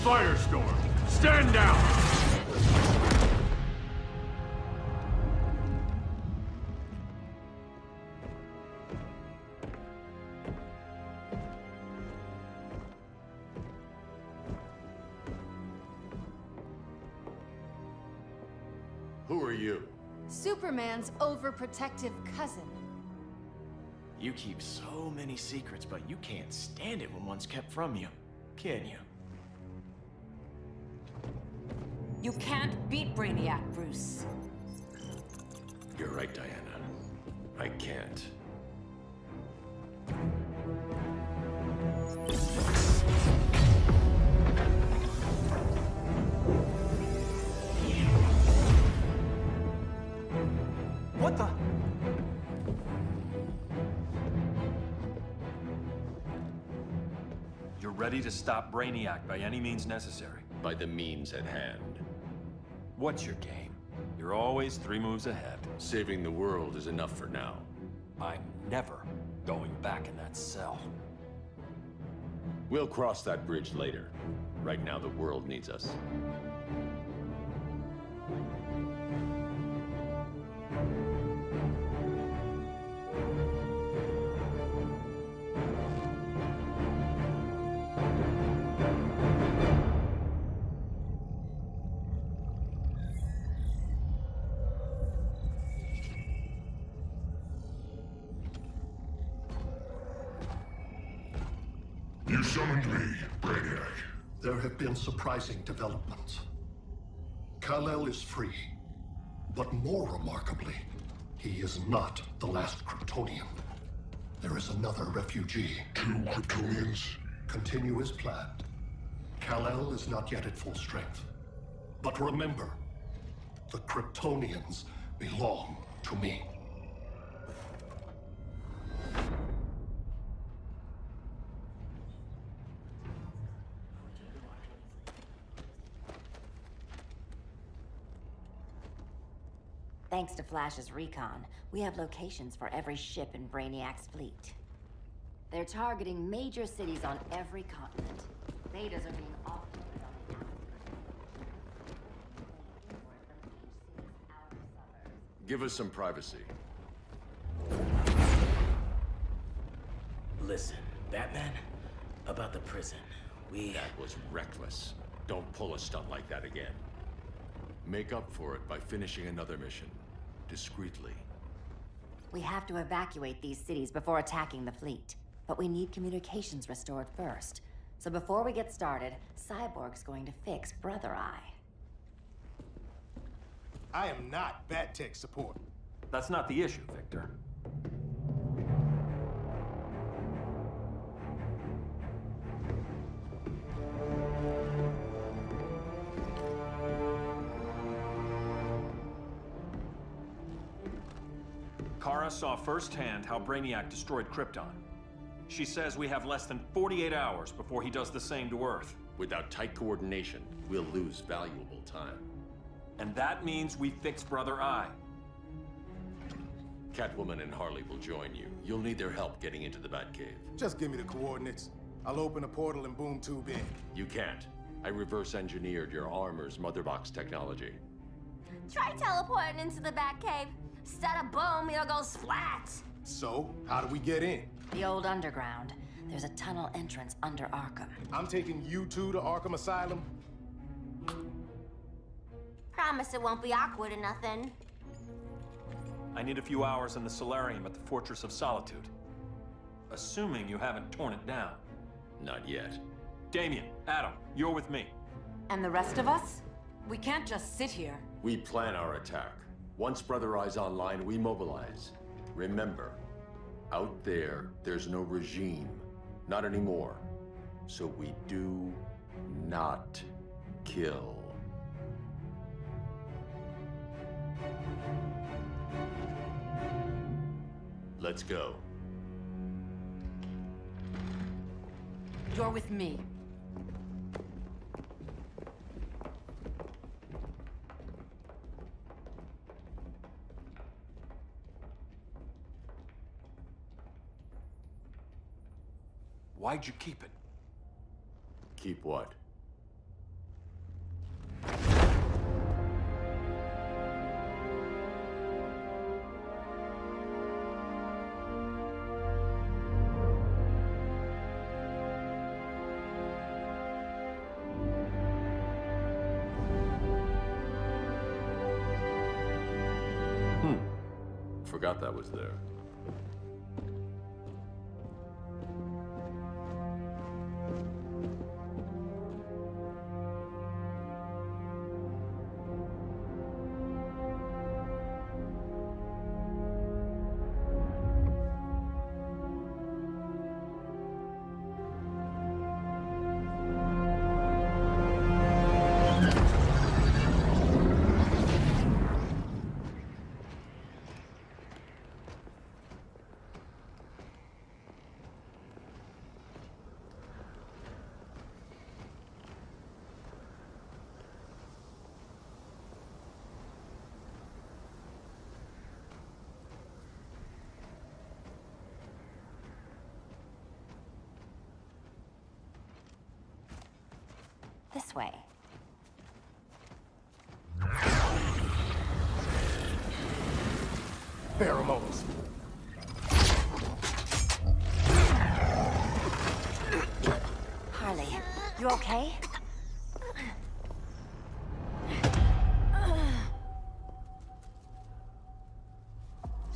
Firestorm, stand down! Who are you? Superman's overprotective cousin. You keep so many secrets, but you can't stand it when one's kept from you, can you? You can't beat Brainiac, Bruce. You're right, Diana. I can't. What the? You're ready to stop Brainiac by any means necessary. By the means at hand. What's your game? You're always 3 moves ahead. Saving the world is enough for now. I'm never going back in that cell. We'll cross that bridge later. Right now, the world needs us. You summoned me, Brainiac. There have been surprising developments. Kal-El is free, but more remarkably, he is not the last Kryptonian. There is another refugee. 2 Kryptonians? Continue as planned. Kal-El is not yet at full strength. But remember, the Kryptonians belong to me. Thanks to Flash's recon, we have locations for every ship in Brainiac's fleet. They're targeting major cities on every continent. Betas are being offloaded on the outskirts. Give us some privacy. Listen, Batman, about the prison, That was reckless. Don't pull a stunt like that again. Make up for it by finishing another mission. Discreetly. We have to evacuate these cities before attacking the fleet. But we need communications restored first. So before we get started, Cyborg's going to fix Brother Eye. I am not Bat Tech support. That's not the issue, Victor. Kara saw firsthand how Brainiac destroyed Krypton. She says we have less than 48 hours before he does the same to Earth. Without tight coordination, we'll lose valuable time. And that means we fix Brother Eye. Catwoman and Harley will join you. You'll need their help getting into the Batcave. Just give me the coordinates. I'll open a portal and boom tube in. You can't. I reverse engineered your armor's motherbox technology. Try teleporting into the Batcave. Instead of boom, it'll go splat. So, how do we get in? The old underground. There's a tunnel entrance under Arkham. I'm taking you two to Arkham Asylum? Promise it won't be awkward or nothing. I need a few hours in the solarium at the Fortress of Solitude. Assuming you haven't torn it down. Not yet. Damien, Adam, you're with me. And the rest of us? We can't just sit here. We plan our attack. Once Brother Eye's online, we mobilize. Remember, out there's no regime. Not anymore. So we do not kill. Let's go. You're with me. Why'd you keep it? Keep what? Forgot that was there. This way. Pheromones. Harley, you okay?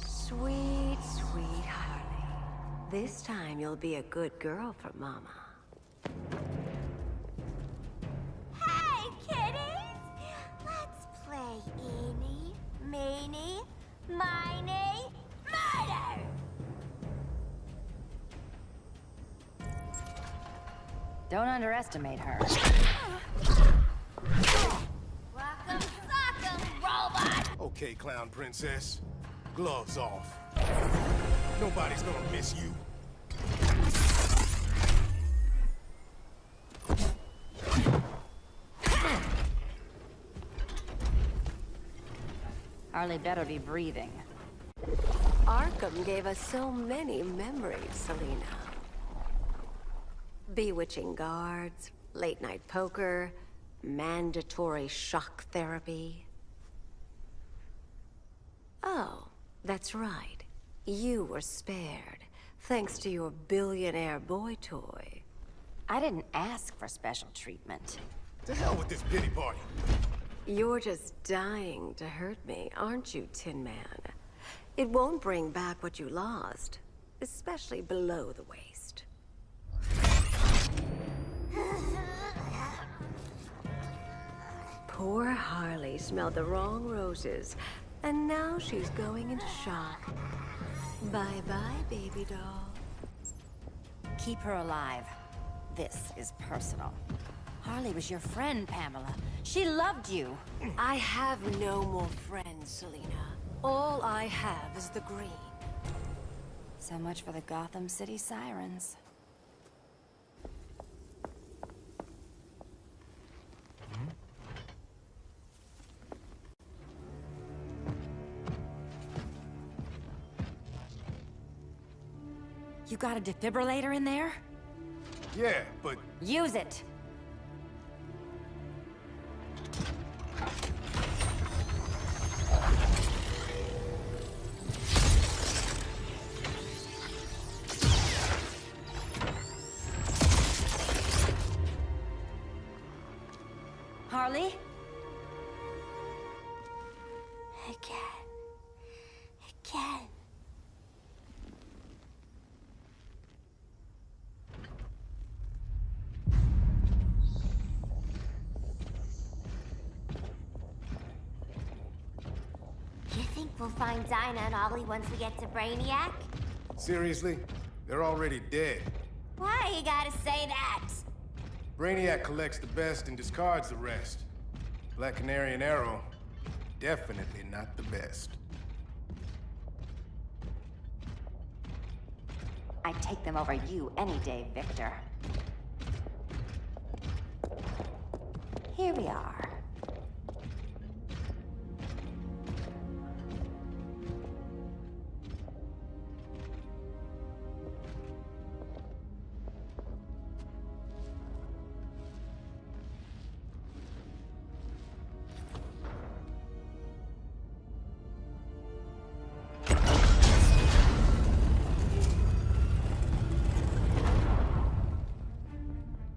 Sweet, sweet Harley. This time you'll be a good girl for Mama. Hey, kiddies! Let's play Eeny, Meeny, Miny, Murder! Don't underestimate her. Rock'em sock'em, robot! Okay, clown princess. Gloves off. Nobody's gonna miss you. Harley better be breathing. Arkham gave us so many memories, Selina. Bewitching guards, late-night poker, mandatory shock therapy. Oh, that's right. You were spared, thanks to your billionaire boy toy. I didn't ask for special treatment. To hell with this pity party. You're just dying to hurt me, aren't you, Tin Man? It won't bring back what you lost, especially below the waist. Poor Harley smelled the wrong roses, and now she's going into shock. Bye-bye, baby doll. Keep her alive. This is personal. Harley was your friend, Pamela. She loved you. I have no more friends, Selina. All I have is the green. So much for the Gotham City Sirens. You got a defibrillator in there? Yeah, but... Use it! Harley? Again. Again. You think we'll find Dinah and Ollie once we get to Brainiac? Seriously? They're already dead. Why you gotta say that? Brainiac collects the best and discards the rest. Black Canary and Arrow, definitely not the best. I'd take them over you any day, Victor. Here we are.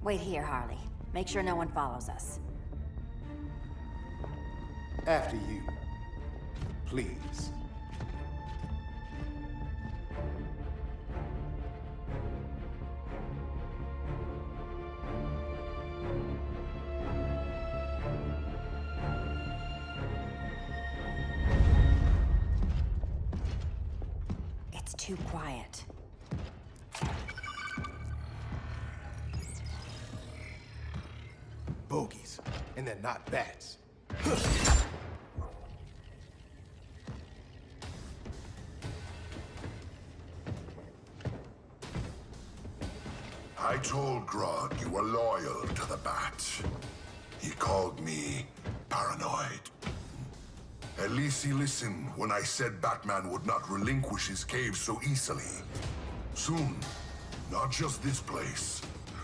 Wait here, Harley. Make sure no one follows us. After you. Please. It's too quiet. Bogies, and they're not bats. I told Grodd you were loyal to the Bat. He called me paranoid. At least he listened when I said Batman would not relinquish his cave so easily. Soon, not just this place,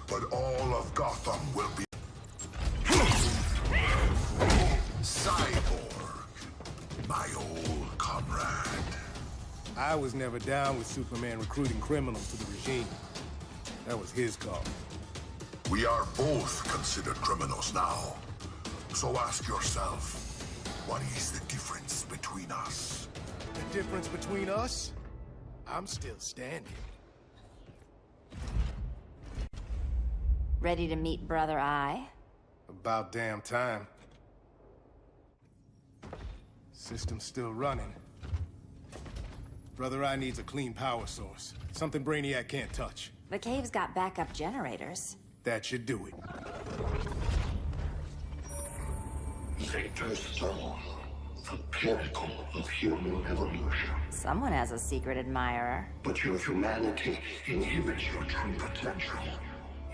but all of Gotham will be... Cyborg, my old comrade. I was never down with Superman recruiting criminals to the regime. That was his call. We are both considered criminals now. So ask yourself, what is the difference between us? The difference between us? I'm still standing. Ready to meet Brother Eye? About damn time. System's still running. Brother Eye needs a clean power source. Something Brainiac can't touch. The cave's got backup generators. That should do it. Victor's Stone, the pinnacle of human evolution. Someone has a secret admirer. But your humanity inhibits your true potential.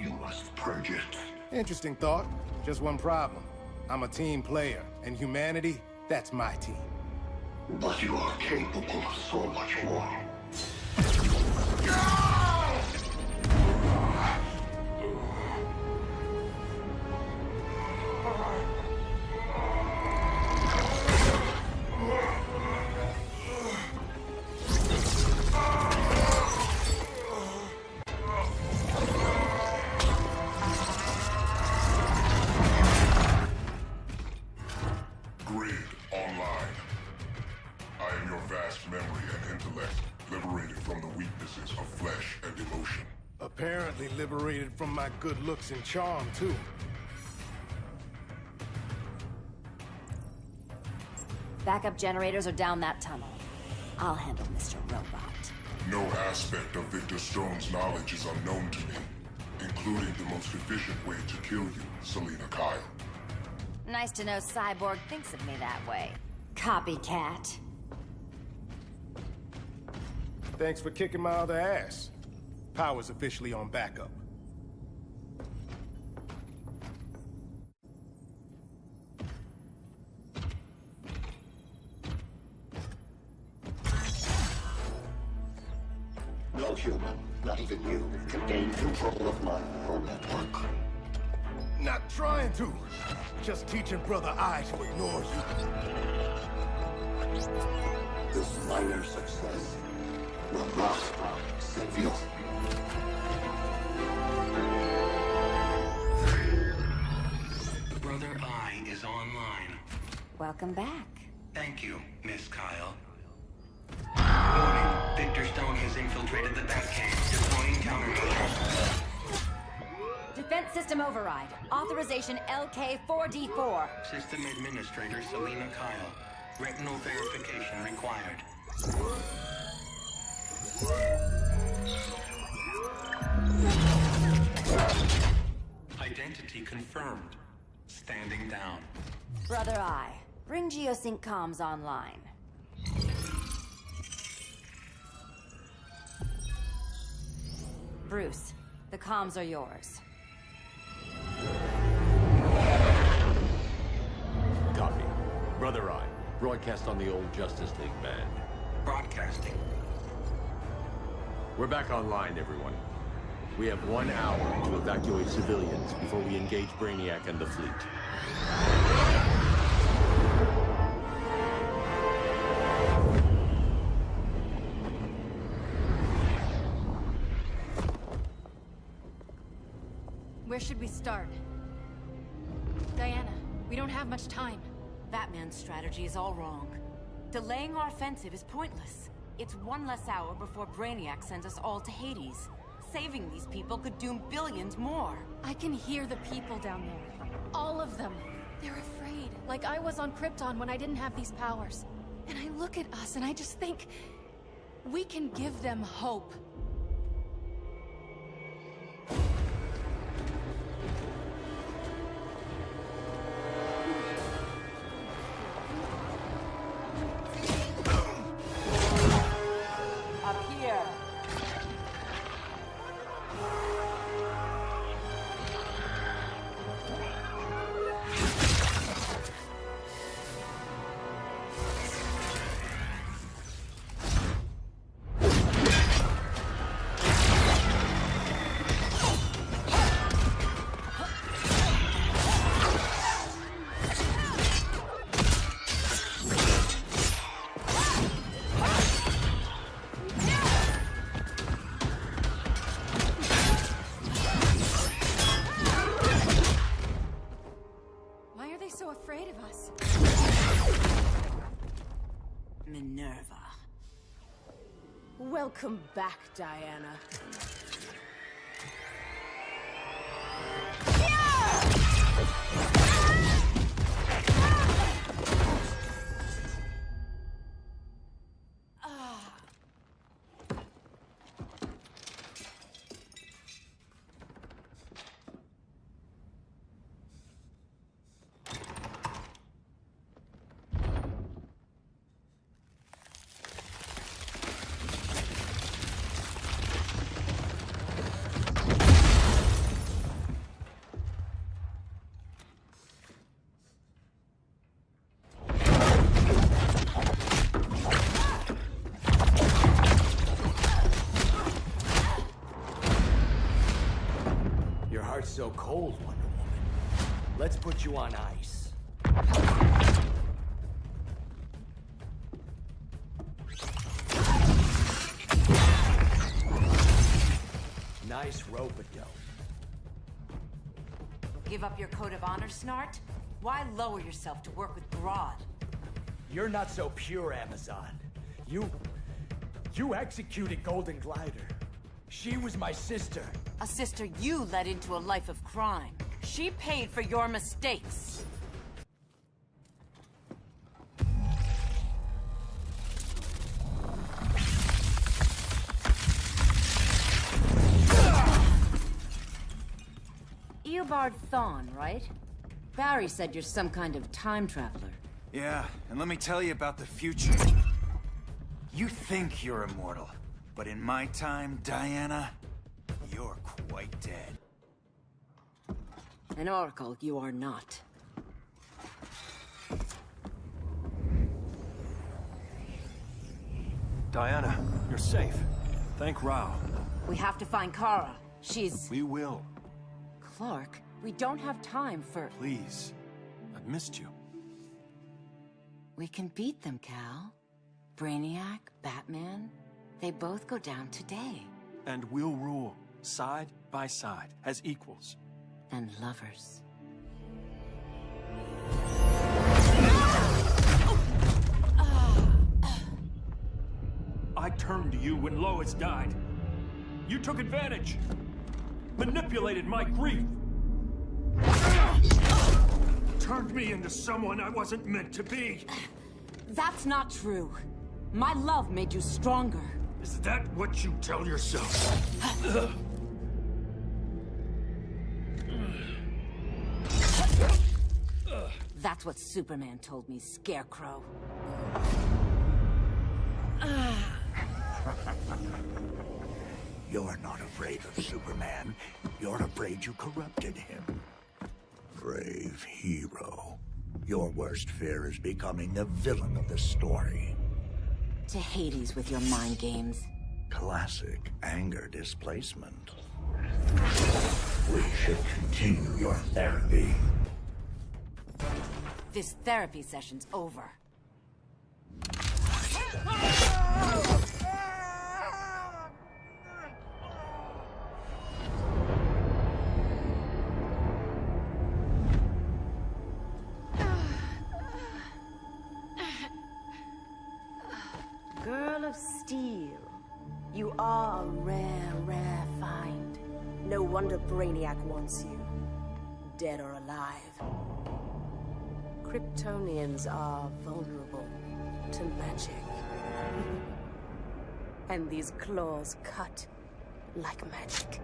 You must purge it. Interesting thought. Just one problem. I'm a team player, and humanity, that's my team. But you are capable of so much more. Apparently liberated from my good looks and charm, too. Backup generators are down that tunnel. I'll handle Mr. Robot. No aspect of Victor Stone's knowledge is unknown to me, including the most efficient way to kill you, Selina Kyle. Nice to know Cyborg thinks of me that way. Copycat. Thanks for kicking my other ass. Power's officially on backup. No human, not even you, can gain control of my neural network. Not trying to. Just teaching Brother Eye to ignore you. This minor success will not save you. Brother Eye is online. Welcome back. Thank you, Miss Kyle. Warning, Victor Stone has infiltrated the Batcave, deploying countermeasures. Defense system override. Authorization LK4D4. System Administrator Selina Kyle. Retinal verification required. entity confirmed. Standing down. Brother Eye, bring Geosync comms online. Bruce, the comms are yours. Copy. Brother Eye, broadcast on the old Justice League band. Broadcasting. We're back online, everyone. We have 1 hour to evacuate civilians before we engage Brainiac and the fleet. Where should we start? Diana, we don't have much time. Batman's strategy is all wrong. Delaying our offensive is pointless. It's 1 less hour before Brainiac sends us all to Hades. Saving these people could doom billions more. I can hear the people down there. All of them. They're afraid, like I was on Krypton when I didn't have these powers. And I look at us and I just think, we can give them hope. Up here. So afraid of us. Minerva. Welcome back, Diana. So cold, Wonder Woman. Let's put you on ice. Nice rope-a-dope. Give up your code of honor, Snart? Why lower yourself to work with Grodd? You're not so pure, Amazon. You executed Golden Glider. She was my sister. A sister you led into a life of crime. She paid for your mistakes. Eobard Thawne, right? Barry said you're some kind of time traveler. Yeah, and let me tell you about the future. You think you're immortal, but in my time, Diana, you're quite dead. An oracle, you are not. Diana, you're safe. Thank Rao. We have to find Kara. She's... We will. Clark, we don't have time for... Please. I've missed you. We can beat them, Cal. Brainiac, Batman, they both go down today. And we'll rule, side by side, as equals. And lovers. I turned to you when Lois died. You took advantage. Manipulated my grief. Turned me into someone I wasn't meant to be. That's not true. My love made you stronger. Is that what you tell yourself? That's what Superman told me, Scarecrow. You're not afraid of Superman. You're afraid you corrupted him. Brave hero. Your worst fear is becoming the villain of the story. To Hades with your mind games. Classic anger displacement. We should continue your therapy. This therapy session's over. Girl of Steel. You are a rare, rare find. No wonder Brainiac wants you. Dead or alive. Kryptonians are vulnerable to magic. And these claws cut like magic.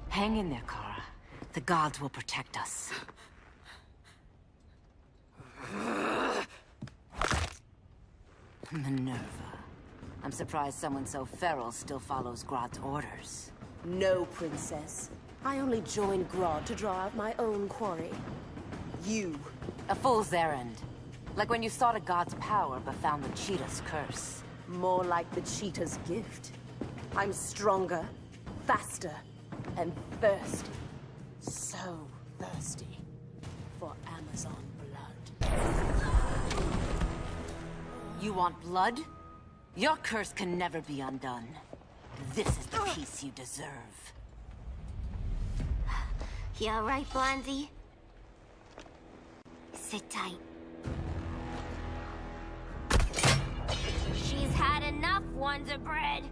Hang in there, Kara. The gods will protect us. Minerva. I'm surprised someone so feral still follows Grodd's orders. No, Princess. I only joined Grodd to draw out my own quarry. You. A fool's errand. Like when you sought a god's power but found the cheetah's curse. More like the cheetah's gift. I'm stronger, faster, and thirsty. So thirsty for Amazon blood. You want blood? Your curse can never be undone. This is the peace you deserve. You all right, Blondie? Sit tight. She's had enough, Wonder Bread.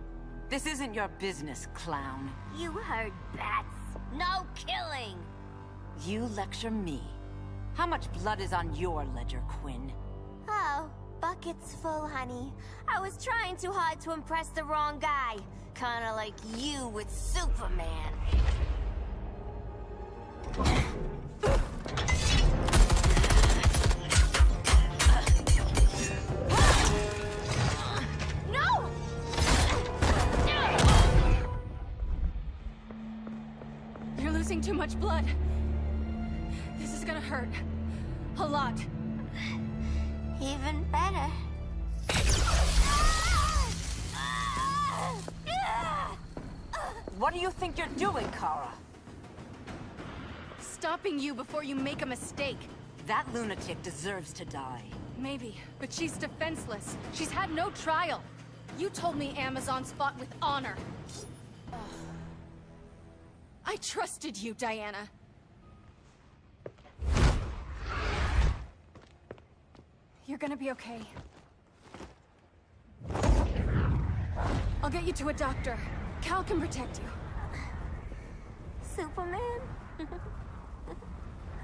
This isn't your business, clown. You heard bats. No killing. You lecture me. How much blood is on your ledger, Quinn? Oh, bucket's full, honey. I was trying too hard to impress the wrong guy. Kinda like you with Superman. No! You're losing too much blood. This is gonna hurt. A lot. Even better. What do you think you're doing, Kara? Stopping you before you make a mistake. That lunatic deserves to die. Maybe, but she's defenseless. She's had no trial. You told me Amazons fought with honor. Ugh. I trusted you, Diana. You're gonna be okay. I'll get you to a doctor. Cal can protect you. Superman?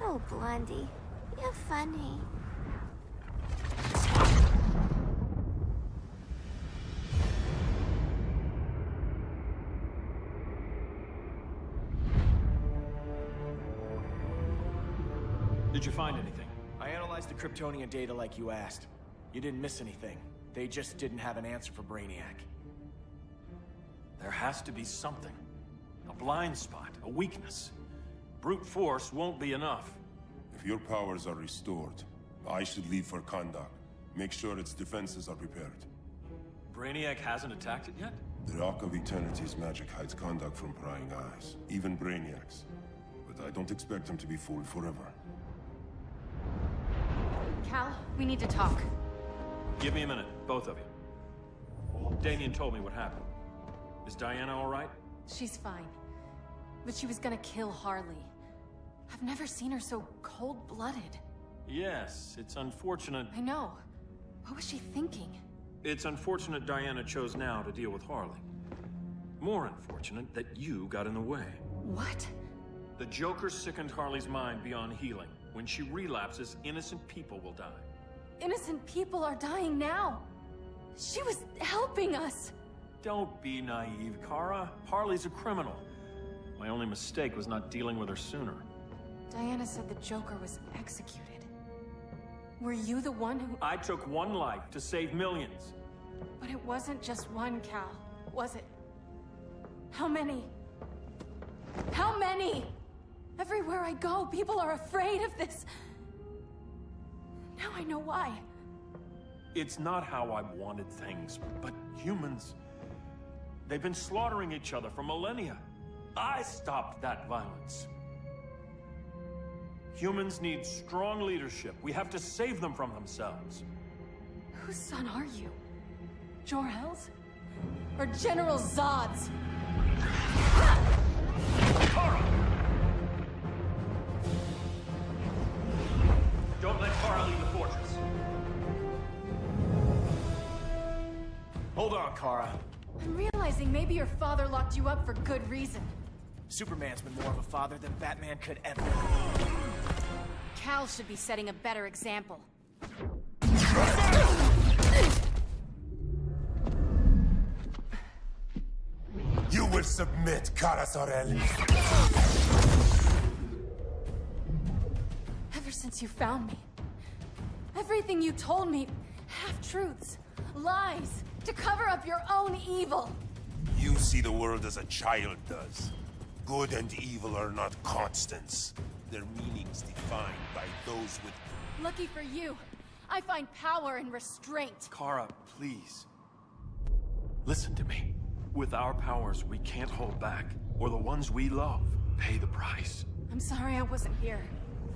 Oh, Blondie, you're funny. Did you find anything? I analyzed the Kryptonian data like you asked. You didn't miss anything. They just didn't have an answer for Brainiac. There has to be something. A blind spot, a weakness. Brute force won't be enough. If your powers are restored, I should leave for Kahndaq. Make sure its defenses are prepared. Brainiac hasn't attacked it yet? The Rock of Eternity's magic hides Kahndaq from prying eyes, even Brainiac's. But I don't expect him to be fooled forever. Cal, we need to talk. Give me a minute, both of you. Damien told me what happened. Is Diana all right? She's fine. But she was gonna kill Harley. I've never seen her so cold-blooded. Yes, it's unfortunate. I know. What was she thinking? It's unfortunate Diana chose now to deal with Harley. More unfortunate that you got in the way. What? The Joker sickened Harley's mind beyond healing. When she relapses, innocent people will die. Innocent people are dying now. She was helping us. Don't be naive, Kara. Harley's a criminal. My only mistake was not dealing with her sooner. Diana said the Joker was executed. Were you the one who... I took one life to save millions. But it wasn't just one, Cal, was it? How many? How many? Everywhere I go, people are afraid of this. Now I know why. It's not how I wanted things, but humans... They've been slaughtering each other for millennia. I stopped that violence. Humans need strong leadership. We have to save them from themselves. Whose son are you? Jor-El's? Or General Zod's? Kara! Don't let Kara leave the fortress. Hold on, Kara. I'm realizing maybe your father locked you up for good reason. Superman's been more of a father than Batman could ever. Cal should be setting a better example. You will submit, Kara Zor-El. Ever since you found me, everything you told me, half-truths, lies, to cover up your own evil. You see the world as a child does. Good and evil are not constants. Their meanings defined by those with... Lucky for you, I find power in restraint. Kara, please. Listen to me. With our powers, we can't hold back, or the ones we love pay the price. I'm sorry I wasn't here.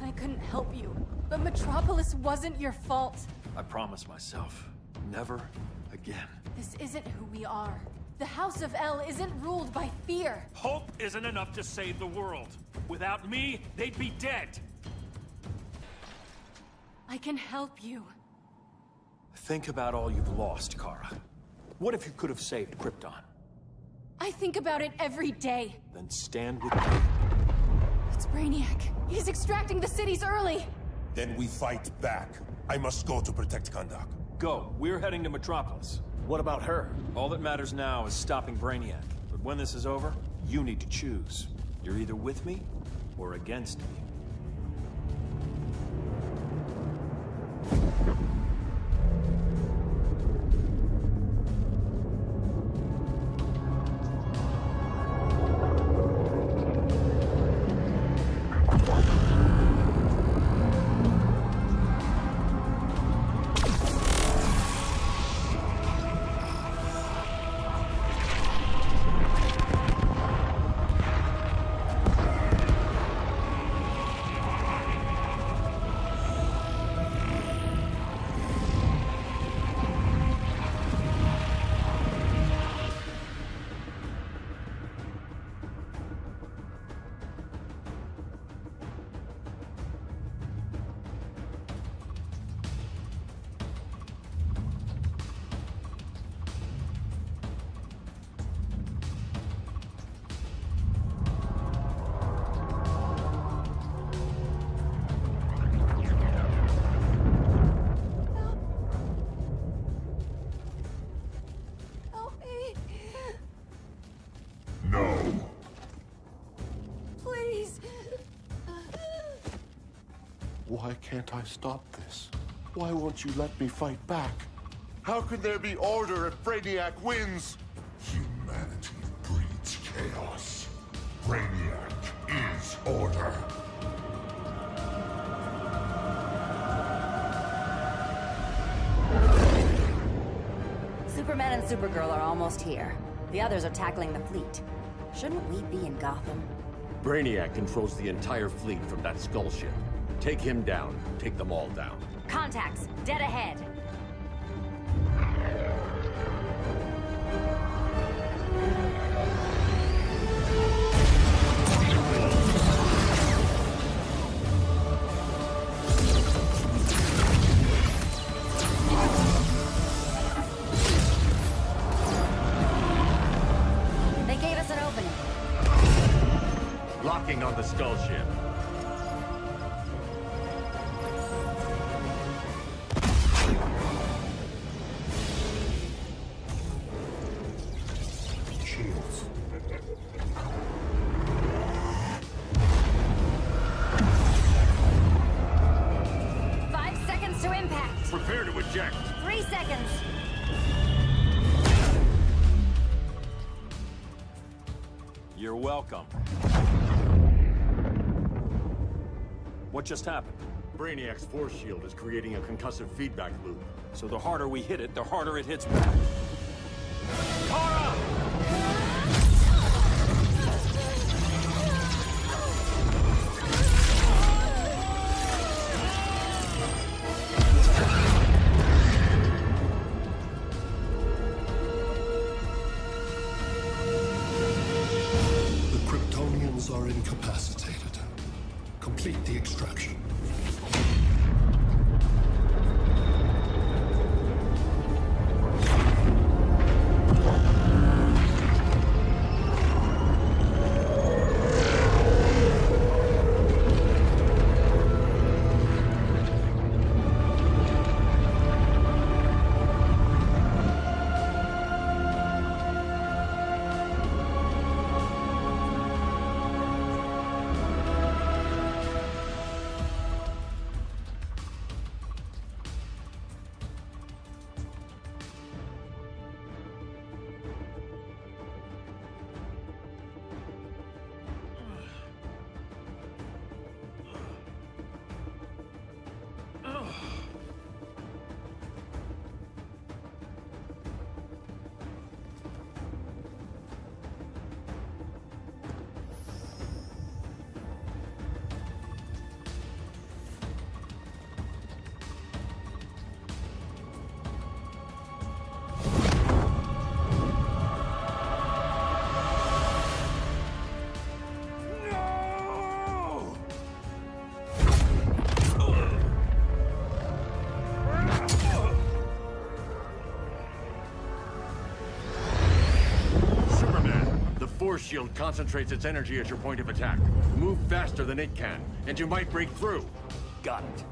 I couldn't help you. But Metropolis wasn't your fault. I promise myself, never again. This isn't who we are. The House of El isn't ruled by fear. Hope isn't enough to save the world. Without me, they'd be dead. I can help you. Think about all you've lost, Kara. What if you could have saved Krypton? I think about it every day. Then stand with me. It's Brainiac. He's extracting the cities early. Then we fight back. I must go to protect Kahndaq. Go. We're heading to Metropolis. What about her? All that matters now is stopping Brainiac. But when this is over, you need to choose. You're either with me or against me. Why can't I stop this? Why won't you let me fight back? How can there be order if Brainiac wins? Humanity breeds chaos. Brainiac is order. Superman and Supergirl are almost here. The others are tackling the fleet. Shouldn't we be in Gotham? Brainiac controls the entire fleet from that skull ship. Take him down. Take them all down. Contacts, dead ahead. They gave us an opening. Locking on the skull ship. eject. 3 seconds. You're welcome. What just happened? Brainiac's force shield is creating a concussive feedback loop. So the harder we hit it, the harder it hits back. Kara! The Kryptonians are incapacitated. Complete the extraction. Force shield concentrates its energy at your point of attack. Move faster than it can, and you might break through. Got it.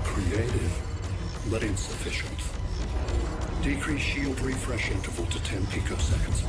Creative, but insufficient. Decrease shield refresh interval to 10 picoseconds.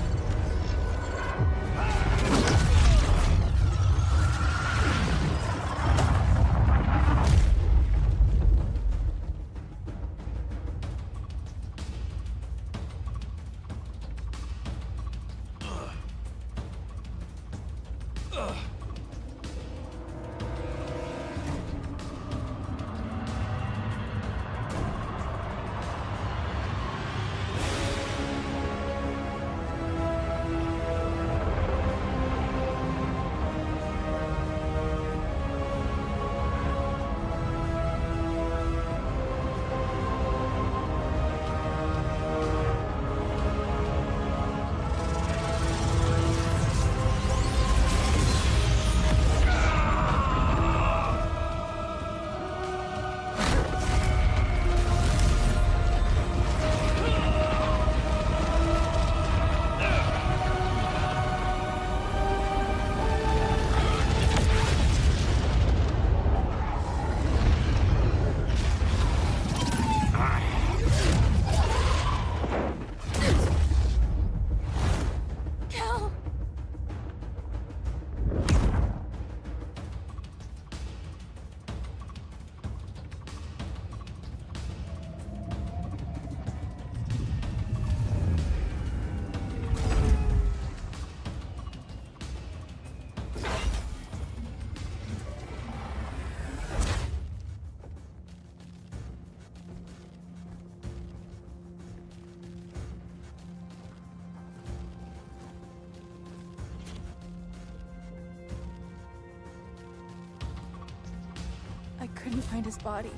I couldn't find his body.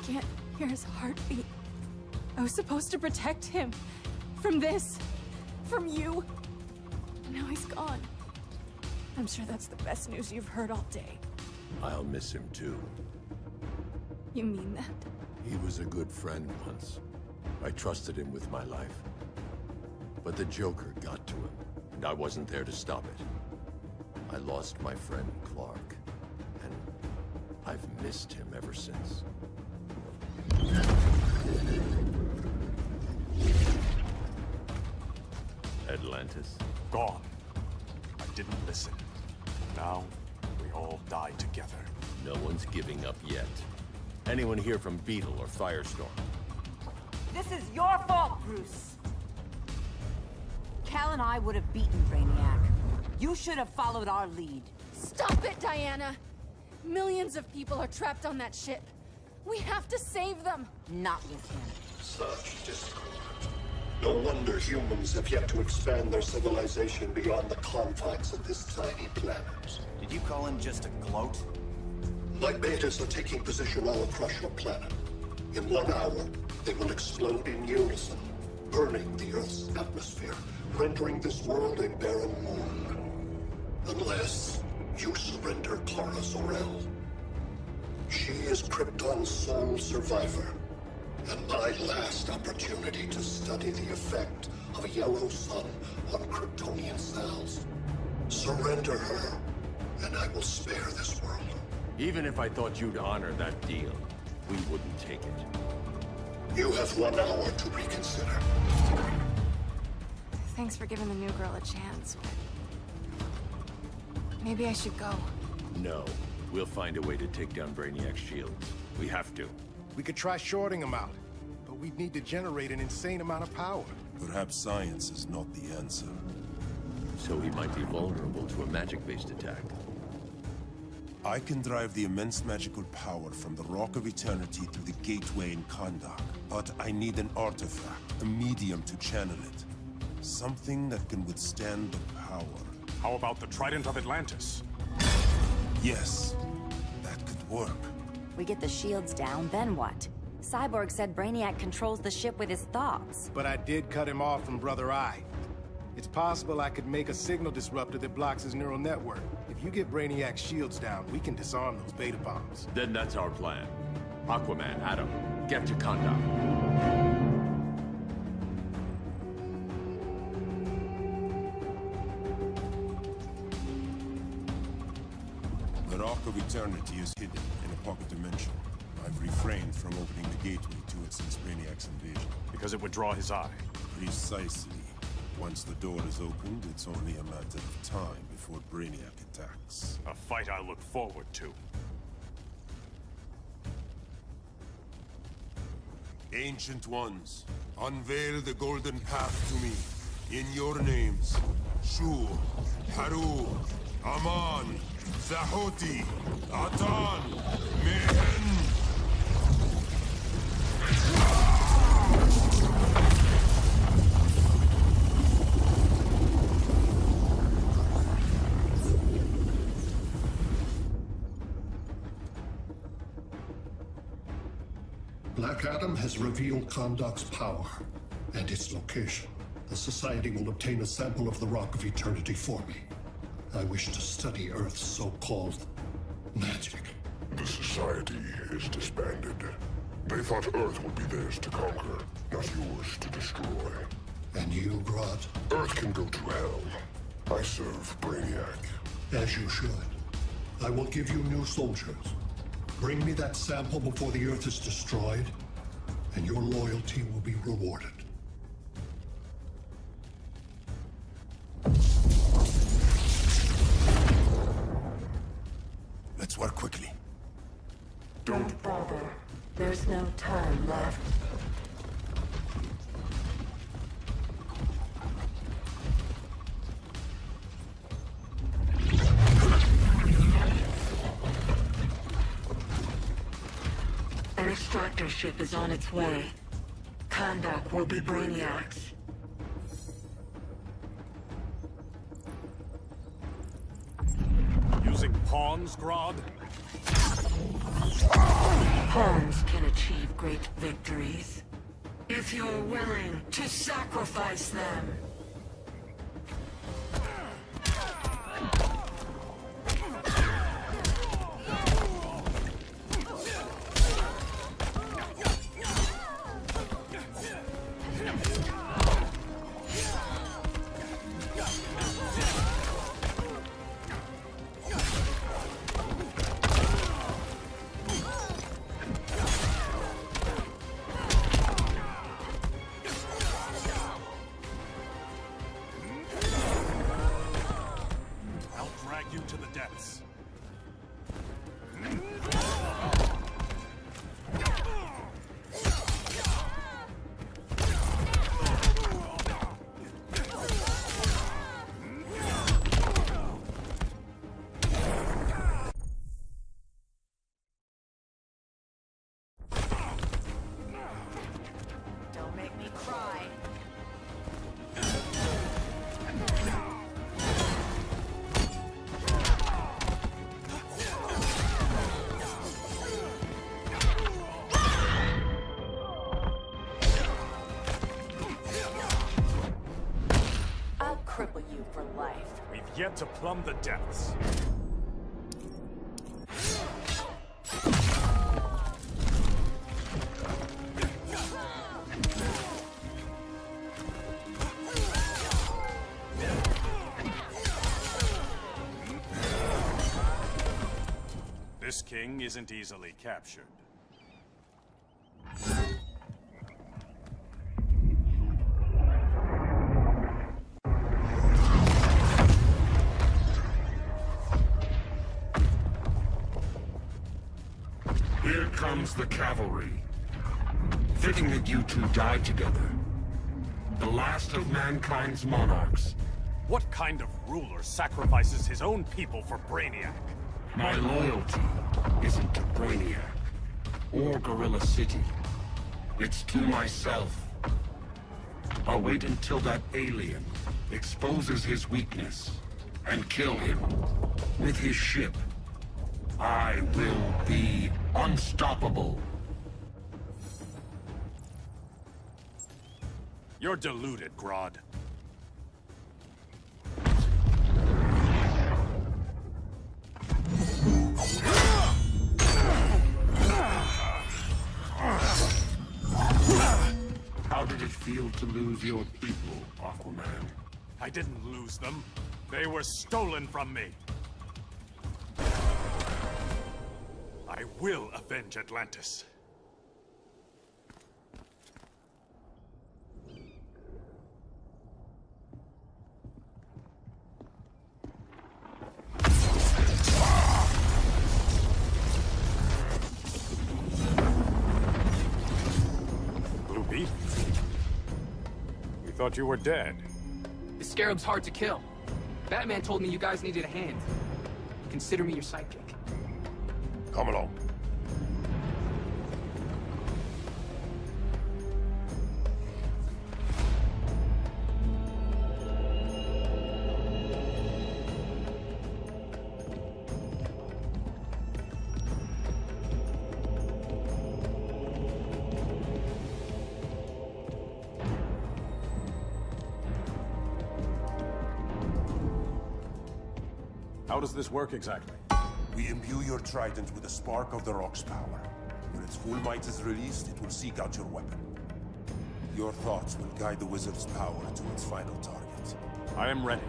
Can't hear his heartbeat. I was supposed to protect him. From this. From you. Now he's gone. I'm sure that's the best news you've heard all day. I'll miss him too. You mean that? He was a good friend once. I trusted him with my life. But the Joker got to him, and I wasn't there to stop it. I lost my friend Clark, and I've missed him ever since. Atlantis? Gone. I didn't listen. Now, we all die together. No one's giving up yet. Anyone here from Beetle or Firestorm? This is your fault, Bruce. Cal and I would have beaten Brainiac. You should have followed our lead. Stop it, Diana! Millions of people are trapped on that ship. We have to save them! Not with him. Such discord. No wonder humans have yet to expand their civilization beyond the confines of this tiny planet. Did you call him just a gloat? My betas are taking position all across your planet. In 1 hour, they will explode in unison, burning the Earth's atmosphere, rendering this world a barren moon. Unless you surrender Kara Zor-El. She is Krypton's sole survivor, and my last opportunity to study the effect of a yellow sun on Kryptonian cells. Surrender her, and I will spare this world. Even if I thought you'd honor that deal, we wouldn't take it. You have 1 hour to reconsider. Thanks for giving the new girl a chance, but... maybe I should go. No. We'll find a way to take down Brainiac's shields. We have to. We could try shorting him out, but we'd need to generate an insane amount of power. Perhaps science is not the answer. So he might be vulnerable to a magic-based attack. I can drive the immense magical power from the Rock of Eternity through the gateway in Kahndaq, but I need an artifact, a medium to channel it. Something that can withstand the power. How about the Trident of Atlantis? Yes, that could work. We get the shields down, then what? Cyborg said Brainiac controls the ship with his thoughts. But I did cut him off from Brother Eye. It's possible I could make a signal disruptor that blocks his neural network. If you get Brainiac's shields down, we can disarm those beta bombs. Then that's our plan. Aquaman, Adam, get to Kahndaq. The Rock of Eternity is hidden in a pocket dimension. I've refrained from opening the gateway to it since Brainiac's invasion. Because it would draw his eye. Precisely. Once the door is opened, it's only a matter of time before Brainiac attacks. A fight I look forward to. Ancient Ones, unveil the golden path to me. In your names, Shur, Haru, Aman, Zahoti, Atan, Mehen. Black Adam has revealed Kahndaq's power and its location. The Society will obtain a sample of the Rock of Eternity for me. I wish to study Earth's so-called magic. The Society is disbanded. They thought Earth would be theirs to conquer, not yours to destroy. And you, Grodd? Earth can go to hell. I serve Brainiac. As you should. I will give you new soldiers. Bring me that sample before the Earth is destroyed, and your loyalty will be rewarded. Let's work quickly. Don't bother. There's no time left. An extractor ship is on its way. Kahndaq will be Brainiac's. Using pawns, Grodd? Pawns can achieve great victories, if you're willing to sacrifice them. drag you to the depths. Don't make me cry. I'll cripple you for life. We've yet to plumb the depths. This king isn't easily captured. Here comes the cavalry. Fitting that you two died together. The last of mankind's monarchs. What kind of ruler sacrifices his own people for Brainiac? My loyalty isn't to Brainiac or Gorilla City. It's to myself. I'll wait until that alien exposes his weakness and kill him with his ship. I will be unstoppable. You're deluded, Grodd. How did it feel to lose your people, Aquaman? I didn't lose them. They were stolen from me. I will avenge Atlantis. Bluebeard? We thought you were dead. The Scarab's hard to kill. Batman told me you guys needed a hand. Consider me your sidekick. Come along. How does this work exactly? We imbue your trident with a spark of the rock's power. When its full might is released, it will seek out your weapon. Your thoughts will guide the wizard's power to its final target. I am ready.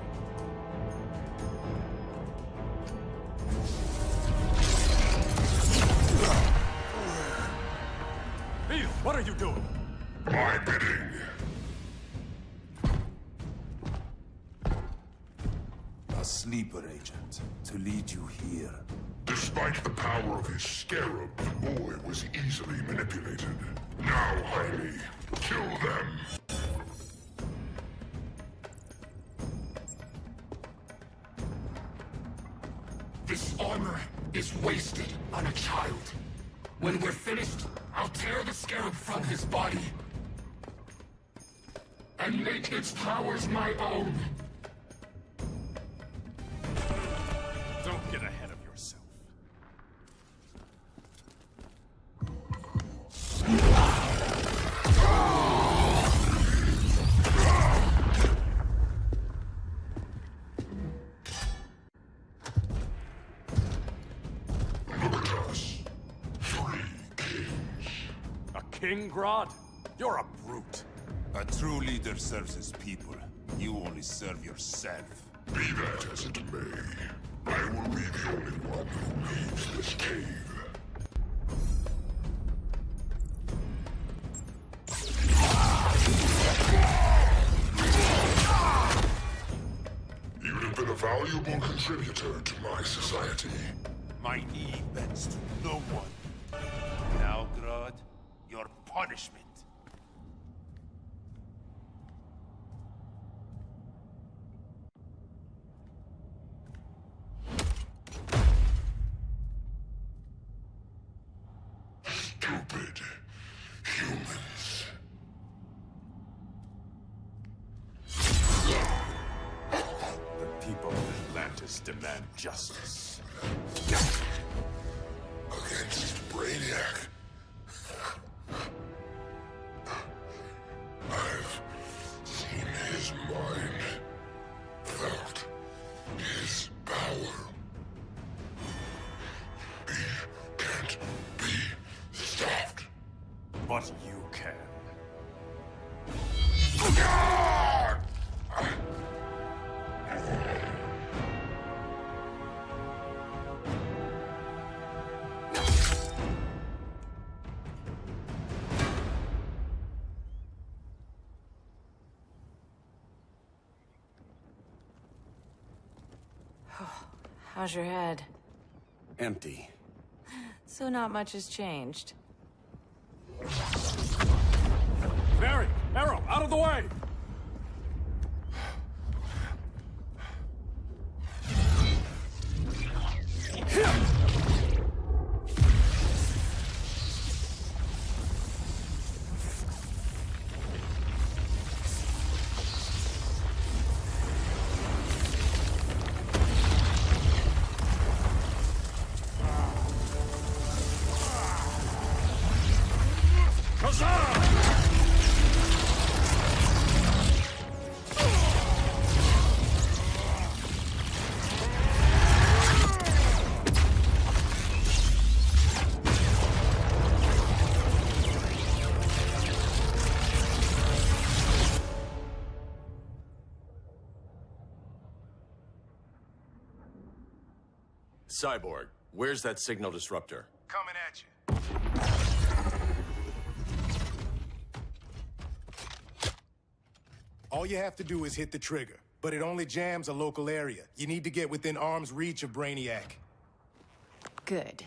Beef, what are you doing? My bidding. A sleeper agent to lead you here. Despite the power of his scarab, the boy was easily manipulated. Now, Hailey, kill them. This armor is wasted on a child. When we're finished, I'll tear the scarab from his body and make its powers my own. Don't get ahead of yourself. Look at us. 3 kings. A king, Grodd? You're a brute. A true leader serves his people. You only serve yourself. Be that as it may, I will be the only one who leaves this cave. You'd have been a valuable contributor contributor to my society. My knee bends to no one. Now, Grodd, your punishment. Stupid humans. The people of Atlantis demand justice. Against Brainiac. I've seen his mind, felt his power. He can't be stopped. But you can. How's your head? Empty. So not much has changed. Barry! Arrow! Out of the way! Cyborg, where's that signal disruptor? Coming at you. All you have to do is hit the trigger, but it only jams a local area. You need to get within arm's reach of Brainiac. Good.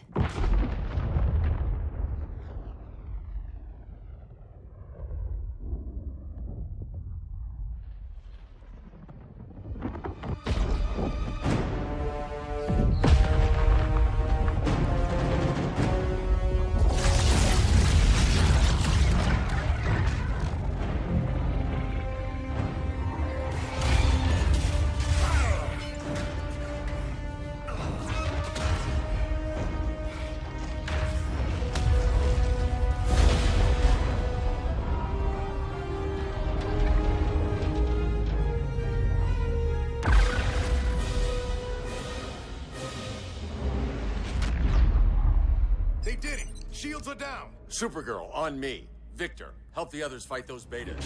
They did it! Shields are down! Supergirl, on me. Victor, help the others fight those betas.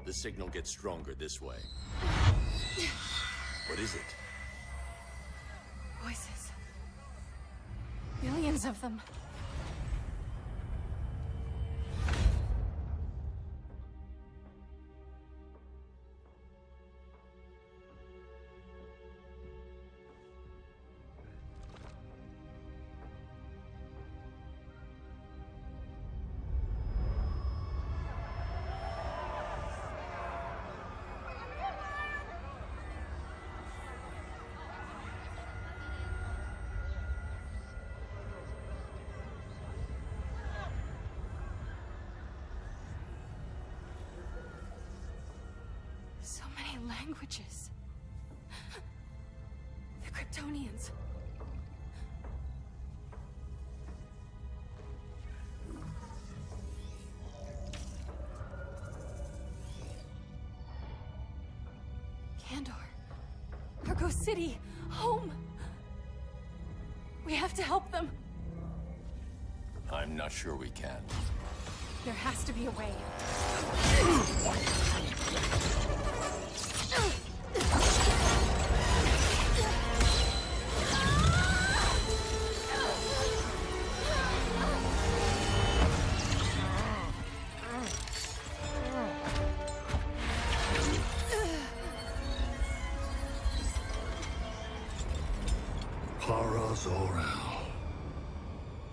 The signal gets stronger this way. What is it? Voices. Millions of them. languages. The Kryptonians. Kandor. Argo City. Home. We have to help them. I'm not sure we can. There has to be a way.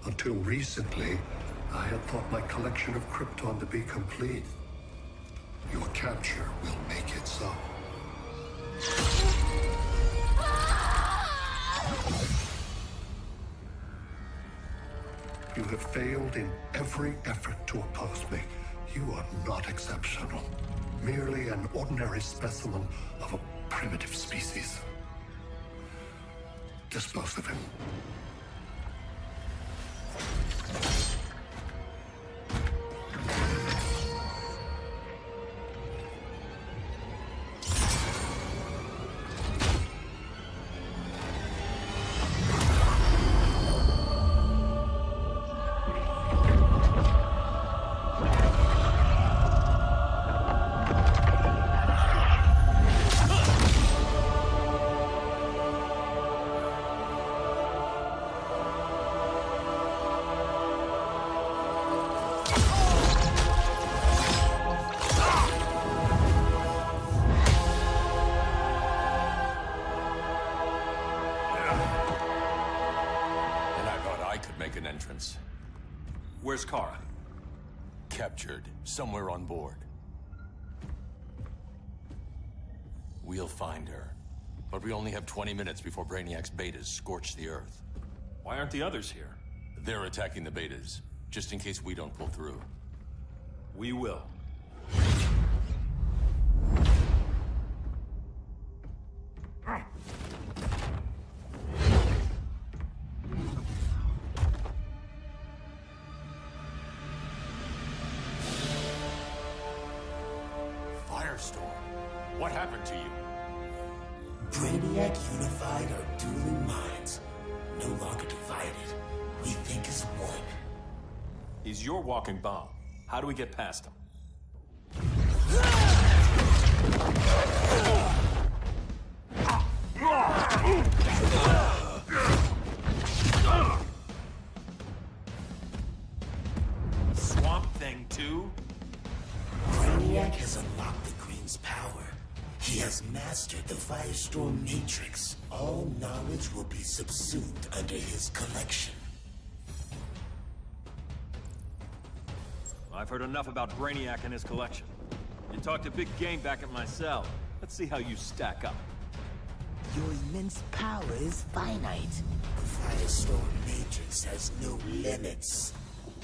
Until recently, I had thought my collection of Krypton to be complete. Your capture will make it so. You have failed in every effort to oppose me. You are not exceptional. Merely an ordinary specimen of a primitive species. Dispose of him. Where's Kara? Captured, somewhere on board. We'll find her. But we only have 20 minutes before Brainiac's betas scorch the Earth. Why aren't the others here? They're attacking the betas, just in case we don't pull through. We will. What happened to you? Brainiac unified our dueling minds. No longer divided. We think as one. He's your walking bomb. How do we get past him? Swamp Thing 2? Brainiac has unlocked the Green's power. He has mastered the Firestorm Matrix. All knowledge will be subsumed under his collection. I've heard enough about Brainiac and his collection. You talked a big game back at my cell. Let's see how you stack up. Your immense power is finite. The Firestorm Matrix has no limits.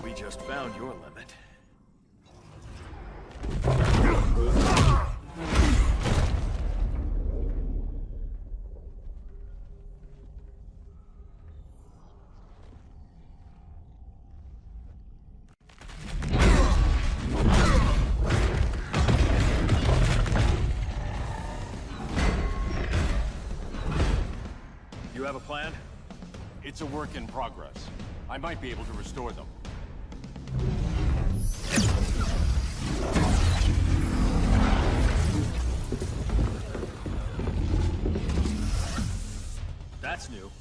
We just found your limit. You have a plan? It's a work in progress. I might be able to restore them. That's new.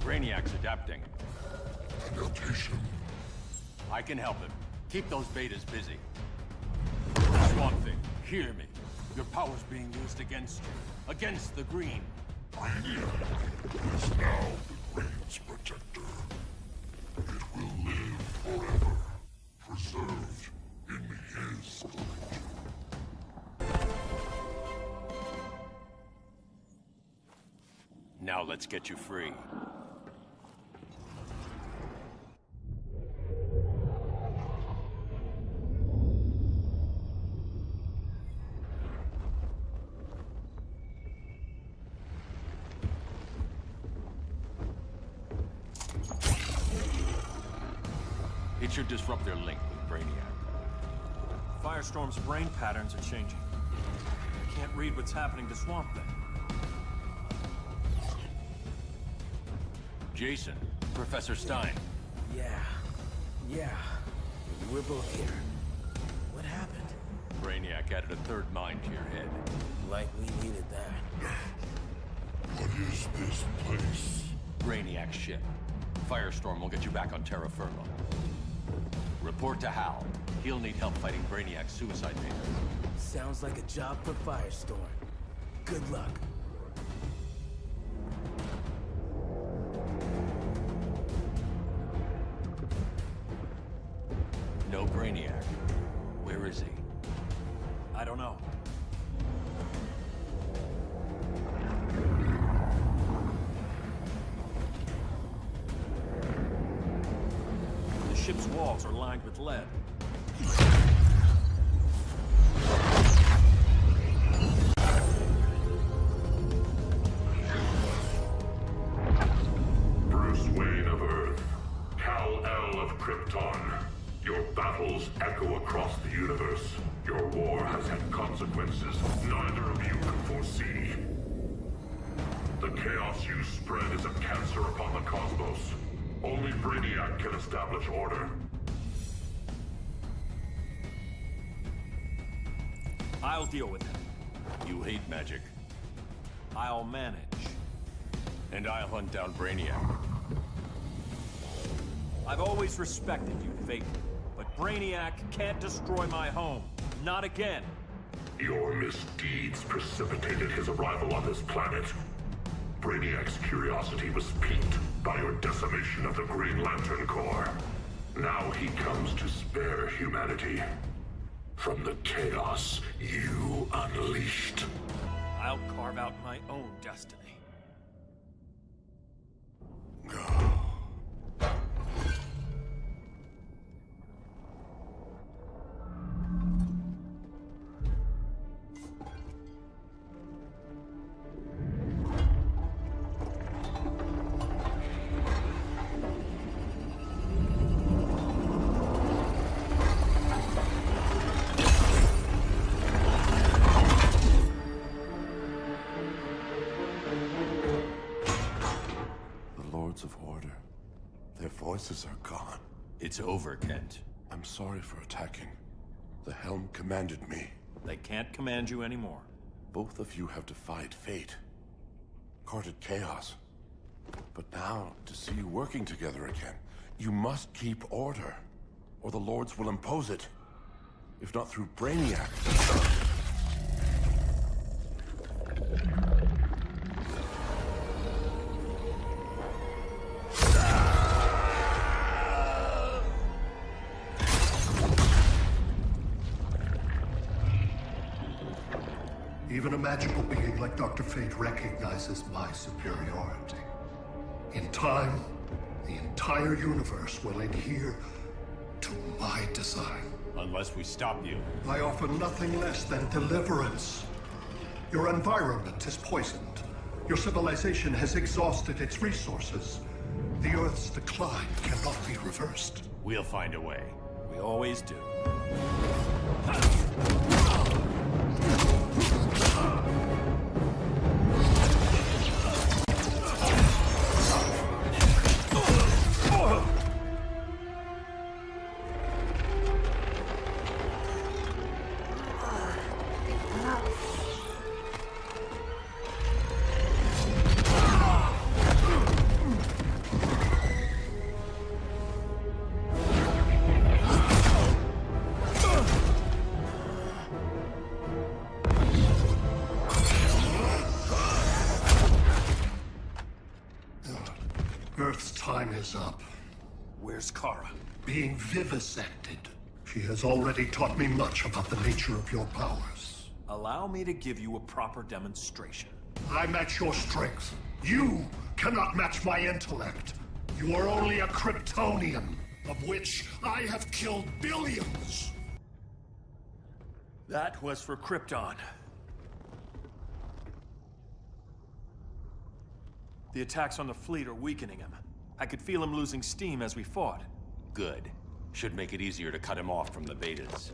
Brainiac's adapting. Adaptation. I can help him. Keep those betas busy. Swamp Thing, hear me. Your power's being used against you. Against the Green. Brainiac is now the Green's protector. It will live forever, preserved in his collection. Now let's get you free. It should disrupt their link with Brainiac. Firestorm's brain patterns are changing. I can't read what's happening to Swamp Thing. Jason, Professor Stein. Yeah. We're both here. What happened? Brainiac added a third mind to your head. Like we needed that. What is this place? Brainiac's ship. Firestorm will get you back on terra firma. Report to Hal. He'll need help fighting Brainiac's suicide mission. Sounds like a job for Firestorm. Good luck. No Brainiac. Where is he? I don't know. The ship's walls are lined with lead. Bruce Wayne of Earth, Kal-El of Krypton. Your battles echo across the universe. Your war has had consequences neither of you could foresee. The chaos you spread is a cancer upon the cosmos. Only Brainiac can establish order. I'll deal with him. You hate magic. I'll manage. And I'll hunt down Brainiac. I've always respected you, Vapor. But Brainiac can't destroy my home. Not again. Your misdeeds precipitated his arrival on this planet. Brainiac's curiosity was piqued by your decimation of the Green Lantern Corps. Now he comes to spare humanity from the chaos you unleashed. I'll carve out my own destiny. Of order. Their voices are gone. It's over, Kent. I'm sorry for attacking. The Helm commanded me. They can't command you anymore. Both of you have defied fate. Courted chaos. But now, to see you working together again, you must keep order, or the Lords will impose it. If not through Brainiac. Even a magical being like Dr. Fate recognizes my superiority. In time, the entire universe will adhere to my design. Unless we stop you. I offer nothing less than deliverance. Your environment is poisoned. Your civilization has exhausted its resources. The Earth's decline cannot be reversed. We'll find a way. We always do. Earth's time is up. Where's Kara? Being vivisected. She has already taught me much about the nature of your powers. Allow me to give you a proper demonstration. I match your strength. You cannot match my intellect. You are only a Kryptonian, of which I have killed billions. That was for Krypton. The attacks on the fleet are weakening him. I could feel him losing steam as we fought. Good. Should make it easier to cut him off from the betas.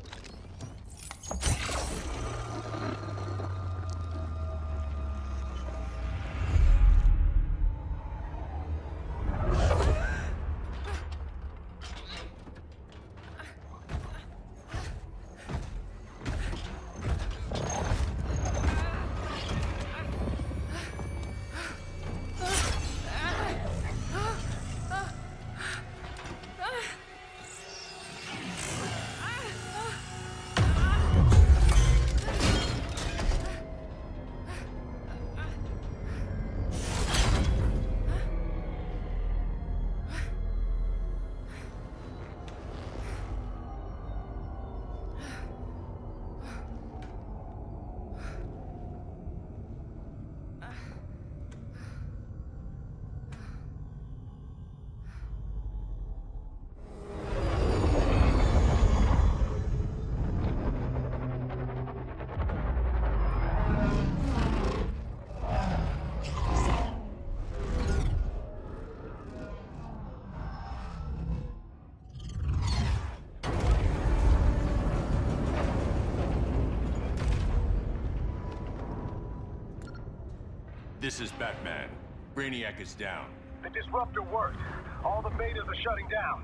This is Batman. Brainiac is down. The disruptor worked. All the betas are shutting down.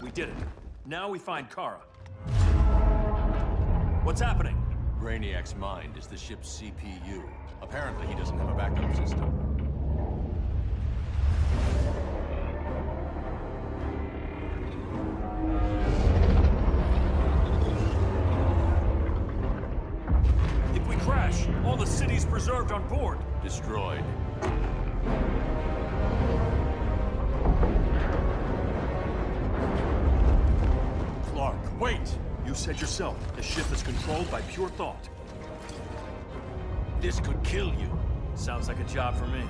We did it. Now we find Kara. What's happening? Brainiac's mind is the ship's CPU. Apparently he doesn't have a backup system. If we crash, all the city's preserved on board. Destroyed. Clark, wait! You said yourself, the ship is controlled by pure thought. This could kill you. Sounds like a job for me.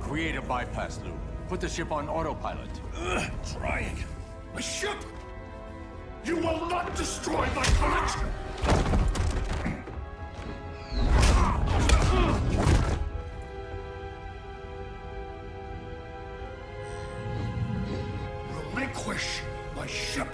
Create a bypass loop. Put the ship on autopilot. Trying. My ship! You will not destroy my collection! Relinquish my ship!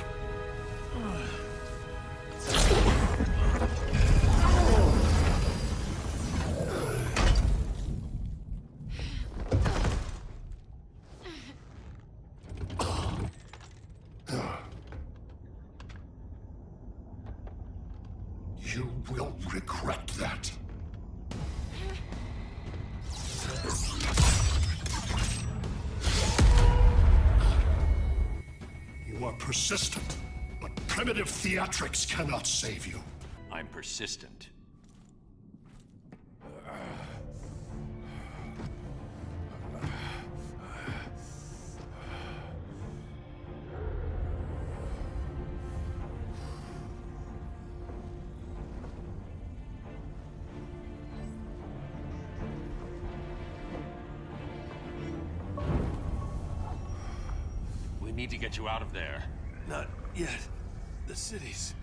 You will regret that. You are persistent, but primitive theatrics cannot save you. I'm persistent. We need to get you out of there. Not yet. The city's...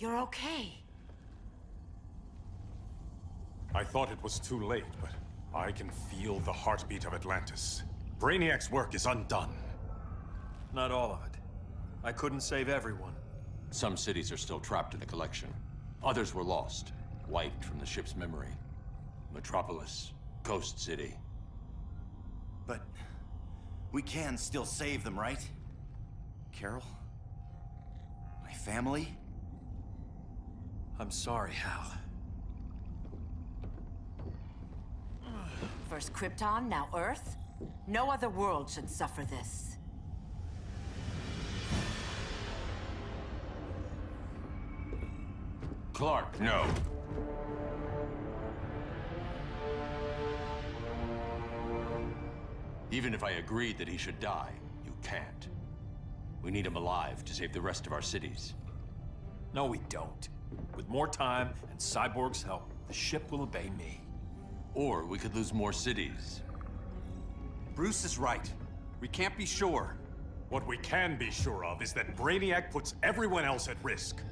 you're okay. I thought it was too late, but I can feel the heartbeat of Atlantis. Brainiac's work is undone. Not all of it. I couldn't save everyone. Some cities are still trapped in the collection. Others were lost, wiped from the ship's memory. Metropolis, Coast City. But we can still save them, right? Carol? My family? I'm sorry, Hal. First Krypton, now Earth? No other world should suffer this. Clark, no. Even if I agreed that he should die, you can't. We need him alive to save the rest of our cities. No, we don't. With more time and Cyborg's help, the ship will obey me. Or we could lose more cities. Bruce is right. We can't be sure. What we can be sure of is that Brainiac puts everyone else at risk.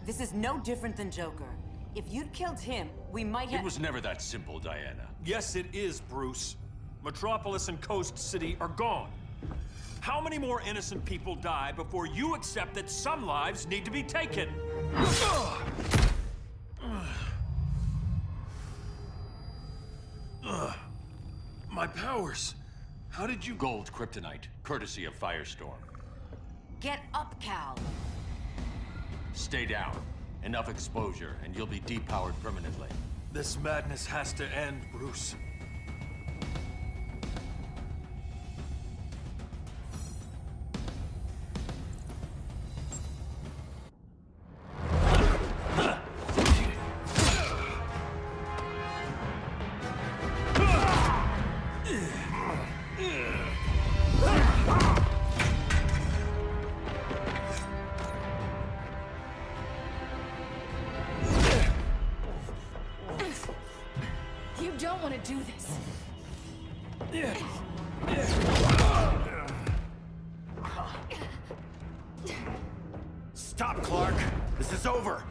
This is no different than Joker. If you'd killed him, we might have— It was never that simple, Diana. Yes, it is, Bruce. Metropolis and Coast City are gone. How many more innocent people die before you accept that some lives need to be taken? My powers. How did you— Gold kryptonite, courtesy of Firestorm. Get up, Cal. Stay down. Enough exposure, and you'll be depowered permanently. This madness has to end, Bruce. You don't want to do this. Stop, Clark! This is over!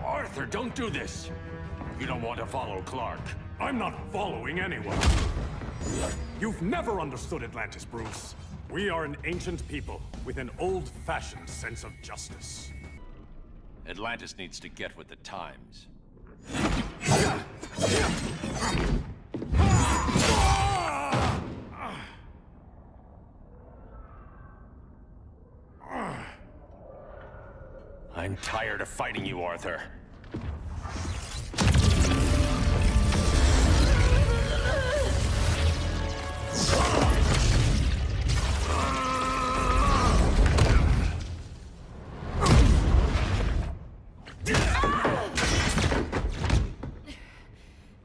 Arthur, don't do this! You don't want to follow Clark. I'm not following anyone. You've never understood Atlantis, Bruce. We are an ancient people with an old-fashioned sense of justice. Atlantis needs to get with the times. I'm tired of fighting you, Arthur.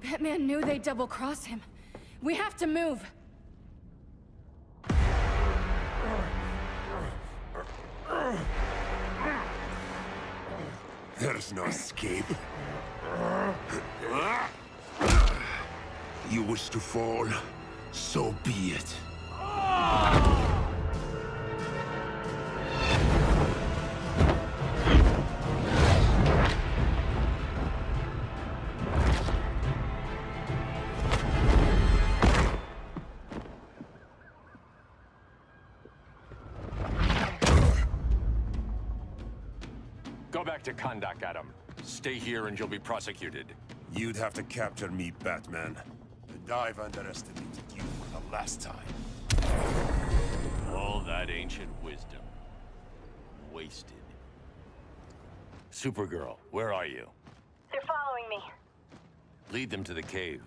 Batman knew they'd double-cross him. We have to move. There's no escape. You wish to fall, so be it. Go back to Kondak, Adam. Stay here and you'll be prosecuted. You'd have to capture me, Batman. And I've underestimated you for the last time. All that ancient wisdom. Wasted. Supergirl, where are you? They're following me. Lead them to the cave.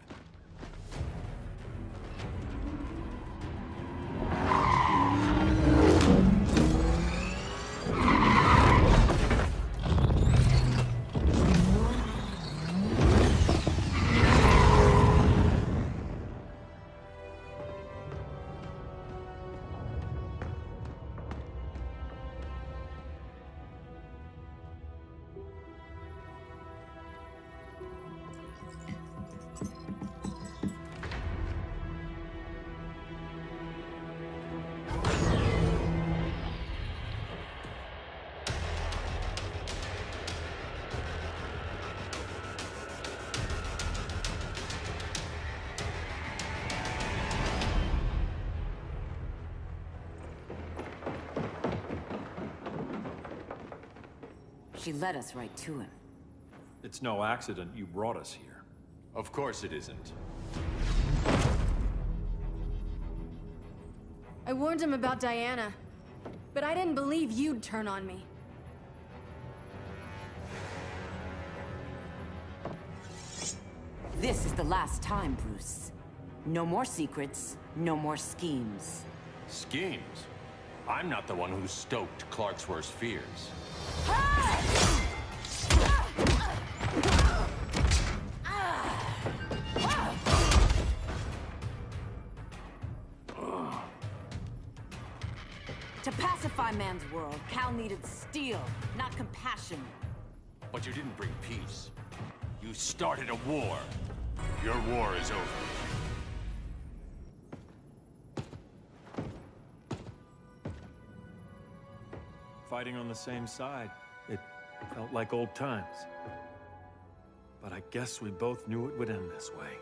She led us right to him. It's no accident you brought us here. Of course it isn't. I warned him about Diana, but I didn't believe you'd turn on me. This is the last time, Bruce. No more secrets, no more schemes. Schemes? I'm not the one who stoked Clark's worst fears. To pacify man's world, Cal needed steel, not compassion. But you didn't bring peace. You started a war. Your war is over. Fighting on the same side, it felt like old times. But I guess we both knew it would end this way.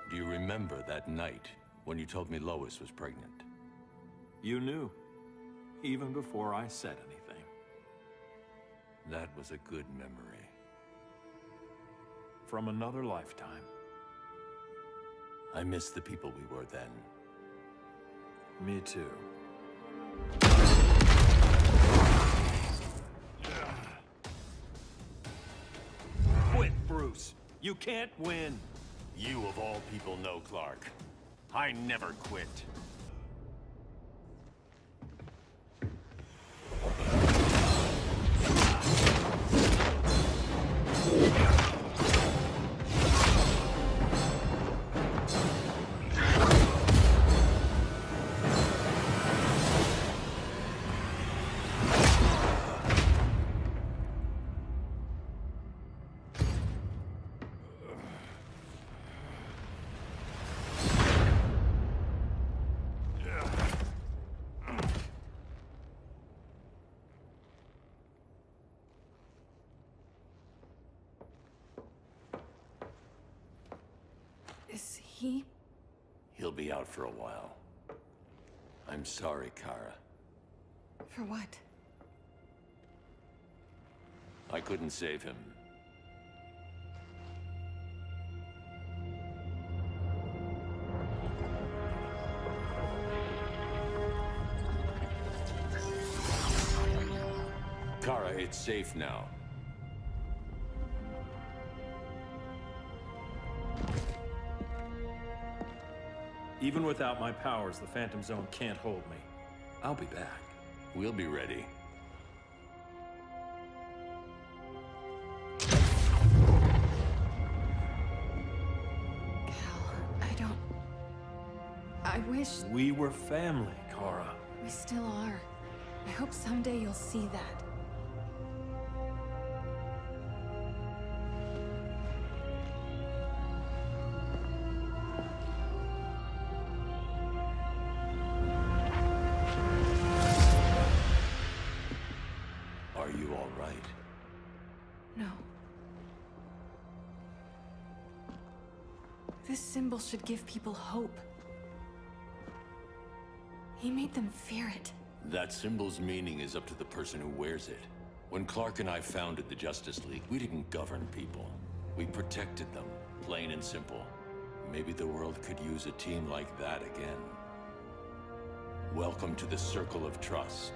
Do you remember that night when you told me Lois was pregnant? You knew, even before I said anything. That was a good memory. From another lifetime. I miss the people we were then. Me too. Quit, Bruce. You can't win. You of all people know, Clark. I never quit. Is he? He'll be out for a while. I'm sorry, Kara. For what? I couldn't save him. Kara, it's safe now. Even without my powers, the Phantom Zone can't hold me. I'll be back. We'll be ready. I wish... We were family, Kara. We still are. I hope someday you'll see that. Are you all right? No. This symbol should give people hope. He made them fear it. That symbol's meaning is up to the person who wears it. When Clark and I founded the Justice League, we didn't govern people. We protected them, plain and simple. Maybe the world could use a team like that again. Welcome to the Circle of Trust.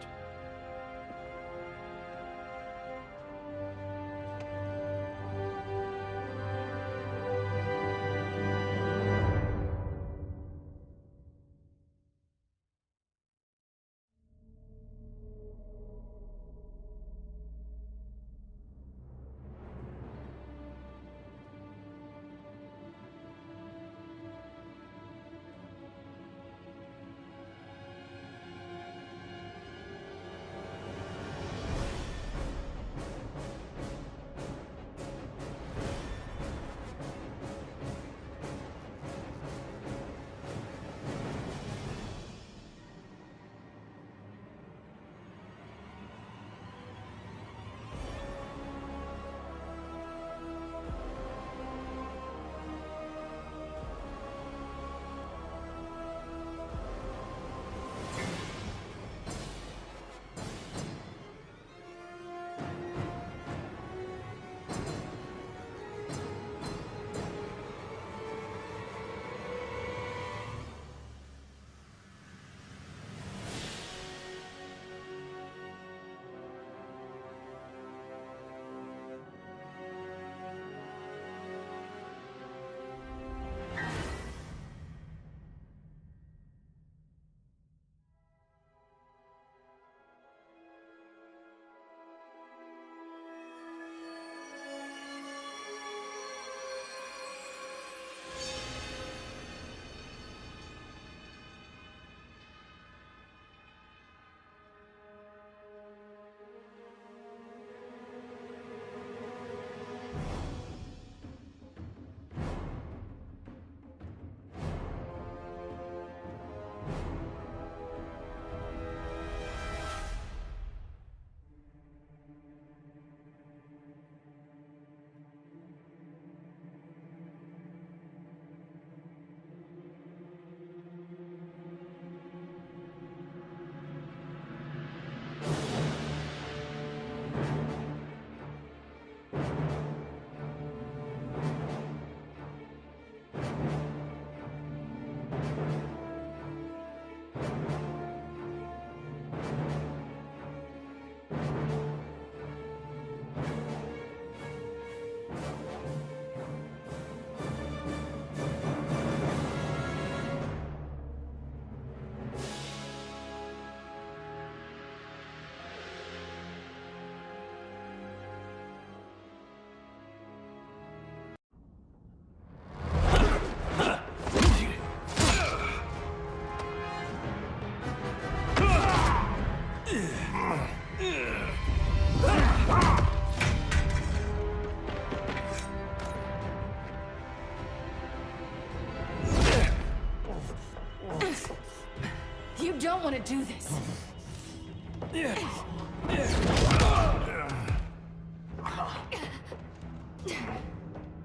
You don't want to do this.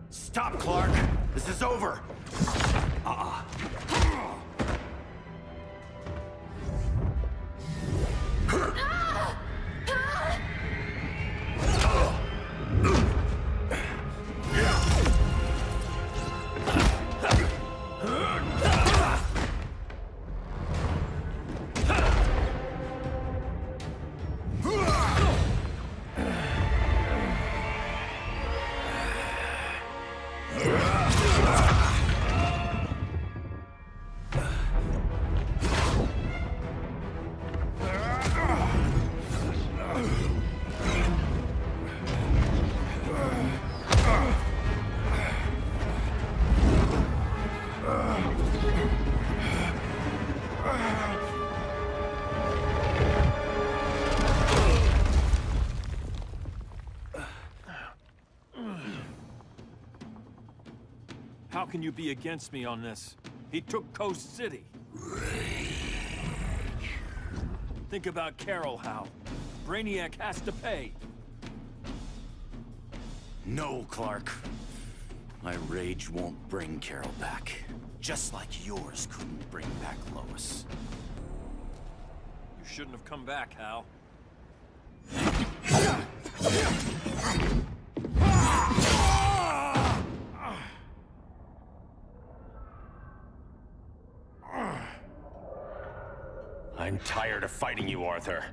Stop, Clark! This is over! How can you be against me on this? He took Coast City. Think about Carol, Hal. Brainiac has to pay. No, Clark. My rage won't bring Carol back. Just like yours couldn't bring back Lois. You shouldn't have come back, Hal. I'm tired of fighting you, Arthur.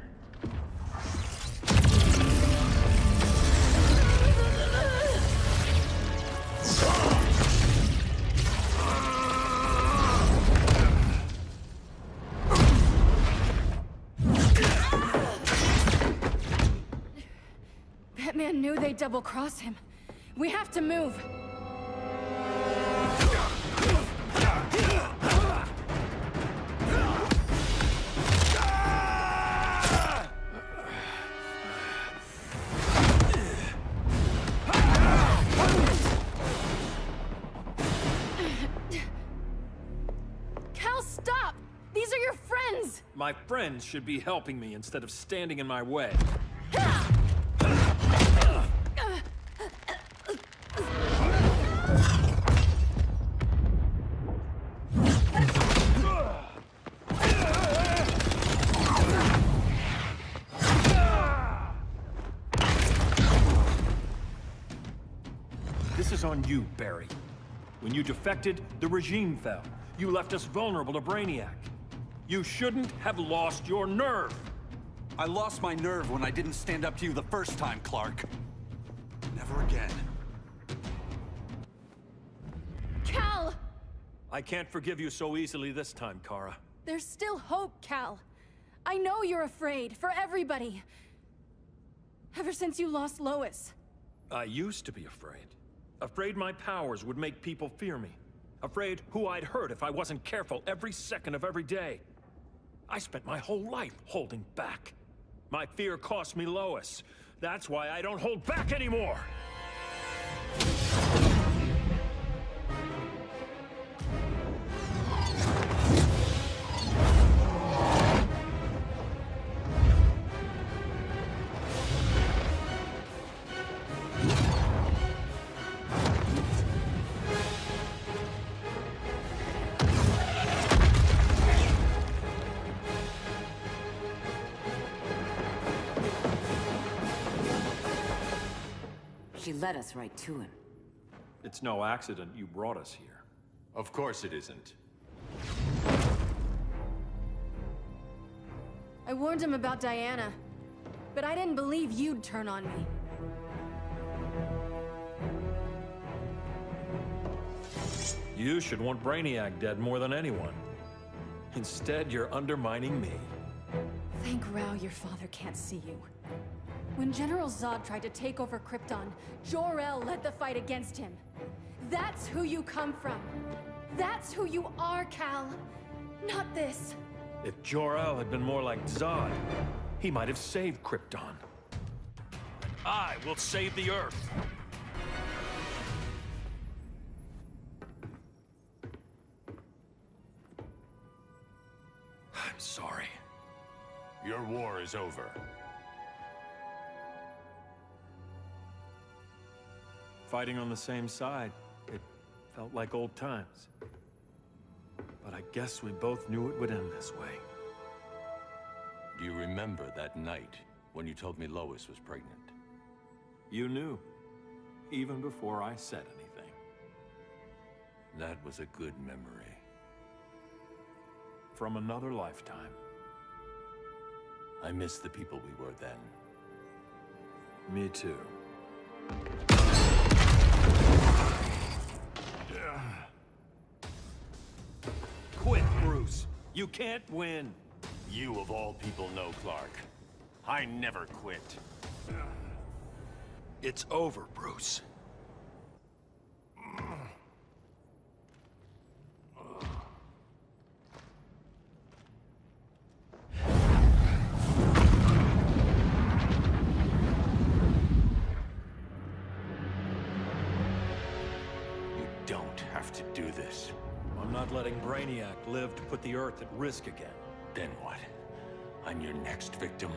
Batman knew they'd double-cross him. We have to move. Cal, stop! These are your friends! My friends should be helping me instead of standing in my way. This is on you, Barry. When you defected, the regime fell. You left us vulnerable to Brainiac. You shouldn't have lost your nerve. I lost my nerve when I didn't stand up to you the first time, Clark. Never again. Cal! I can't forgive you so easily this time, Kara. There's still hope, Cal. I know you're afraid, for everybody. Ever since you lost Lois. I used to be afraid. Afraid my powers would make people fear me. Afraid who I'd hurt if I wasn't careful every second of every day. I spent my whole life holding back. My fear cost me Lois. That's why I don't hold back anymore! She led us right to him. It's no accident you brought us here. Of course it isn't. I warned him about Diana, but I didn't believe you'd turn on me. You should want Brainiac dead more than anyone. Instead, you're undermining me. Thank Rao your father can't see you. When General Zod tried to take over Krypton, Jor-El led the fight against him. That's who you come from. That's who you are, Cal. Not this. If Jor-El had been more like Zod, he might have saved Krypton. I will save the Earth. I'm sorry. Your war is over. Fighting on the same side, it felt like old times. But I guess we both knew it would end this way. Do you remember that night when you told me Lois was pregnant? You knew, even before I said anything. That was a good memory. From another lifetime. I miss the people we were then. Me too. Quit, Bruce. You can't win. You of all people know, Clark. I never quit. It's over, Bruce. You don't have to do this. I'm not letting Brainiac live to put the Earth at risk again. Then what? I'm your next victim.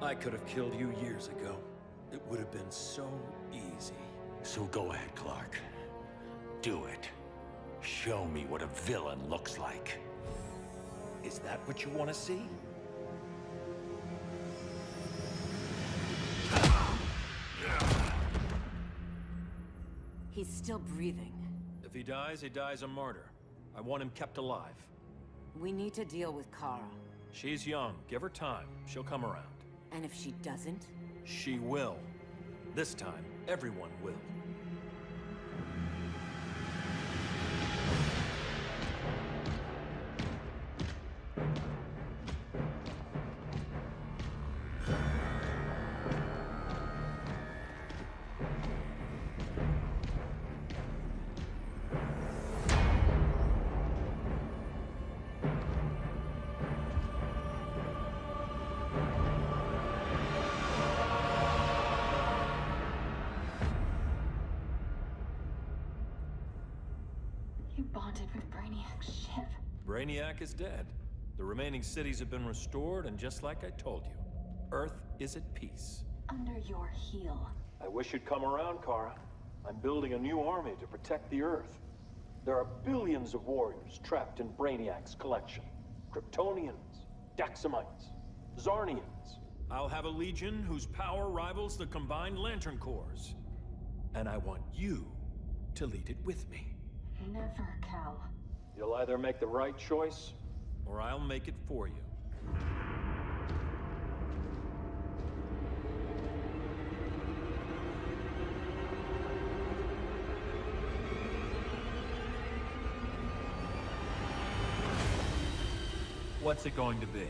I could have killed you years ago. It would have been so easy. So go ahead, Clark. Do it. Show me what a villain looks like. Is that what you want to see? He's still breathing. If he dies a martyr. I want him kept alive. We need to deal with Kara. She's young. Give her time. She'll come around. And if she doesn't? She will. This time, everyone will. You bonded with Brainiac's ship. Brainiac is dead. The remaining cities have been restored, and just like I told you, Earth is at peace. Under your heel. I wish you'd come around, Kara. I'm building a new army to protect the Earth. There are billions of warriors trapped in Brainiac's collection. Kryptonians, Daxamites, Zarnians. I'll have a legion whose power rivals the combined Lantern Corps. And I want you to lead it with me. Never, Cal. You'll either make the right choice, or I'll make it for you. What's it going to be?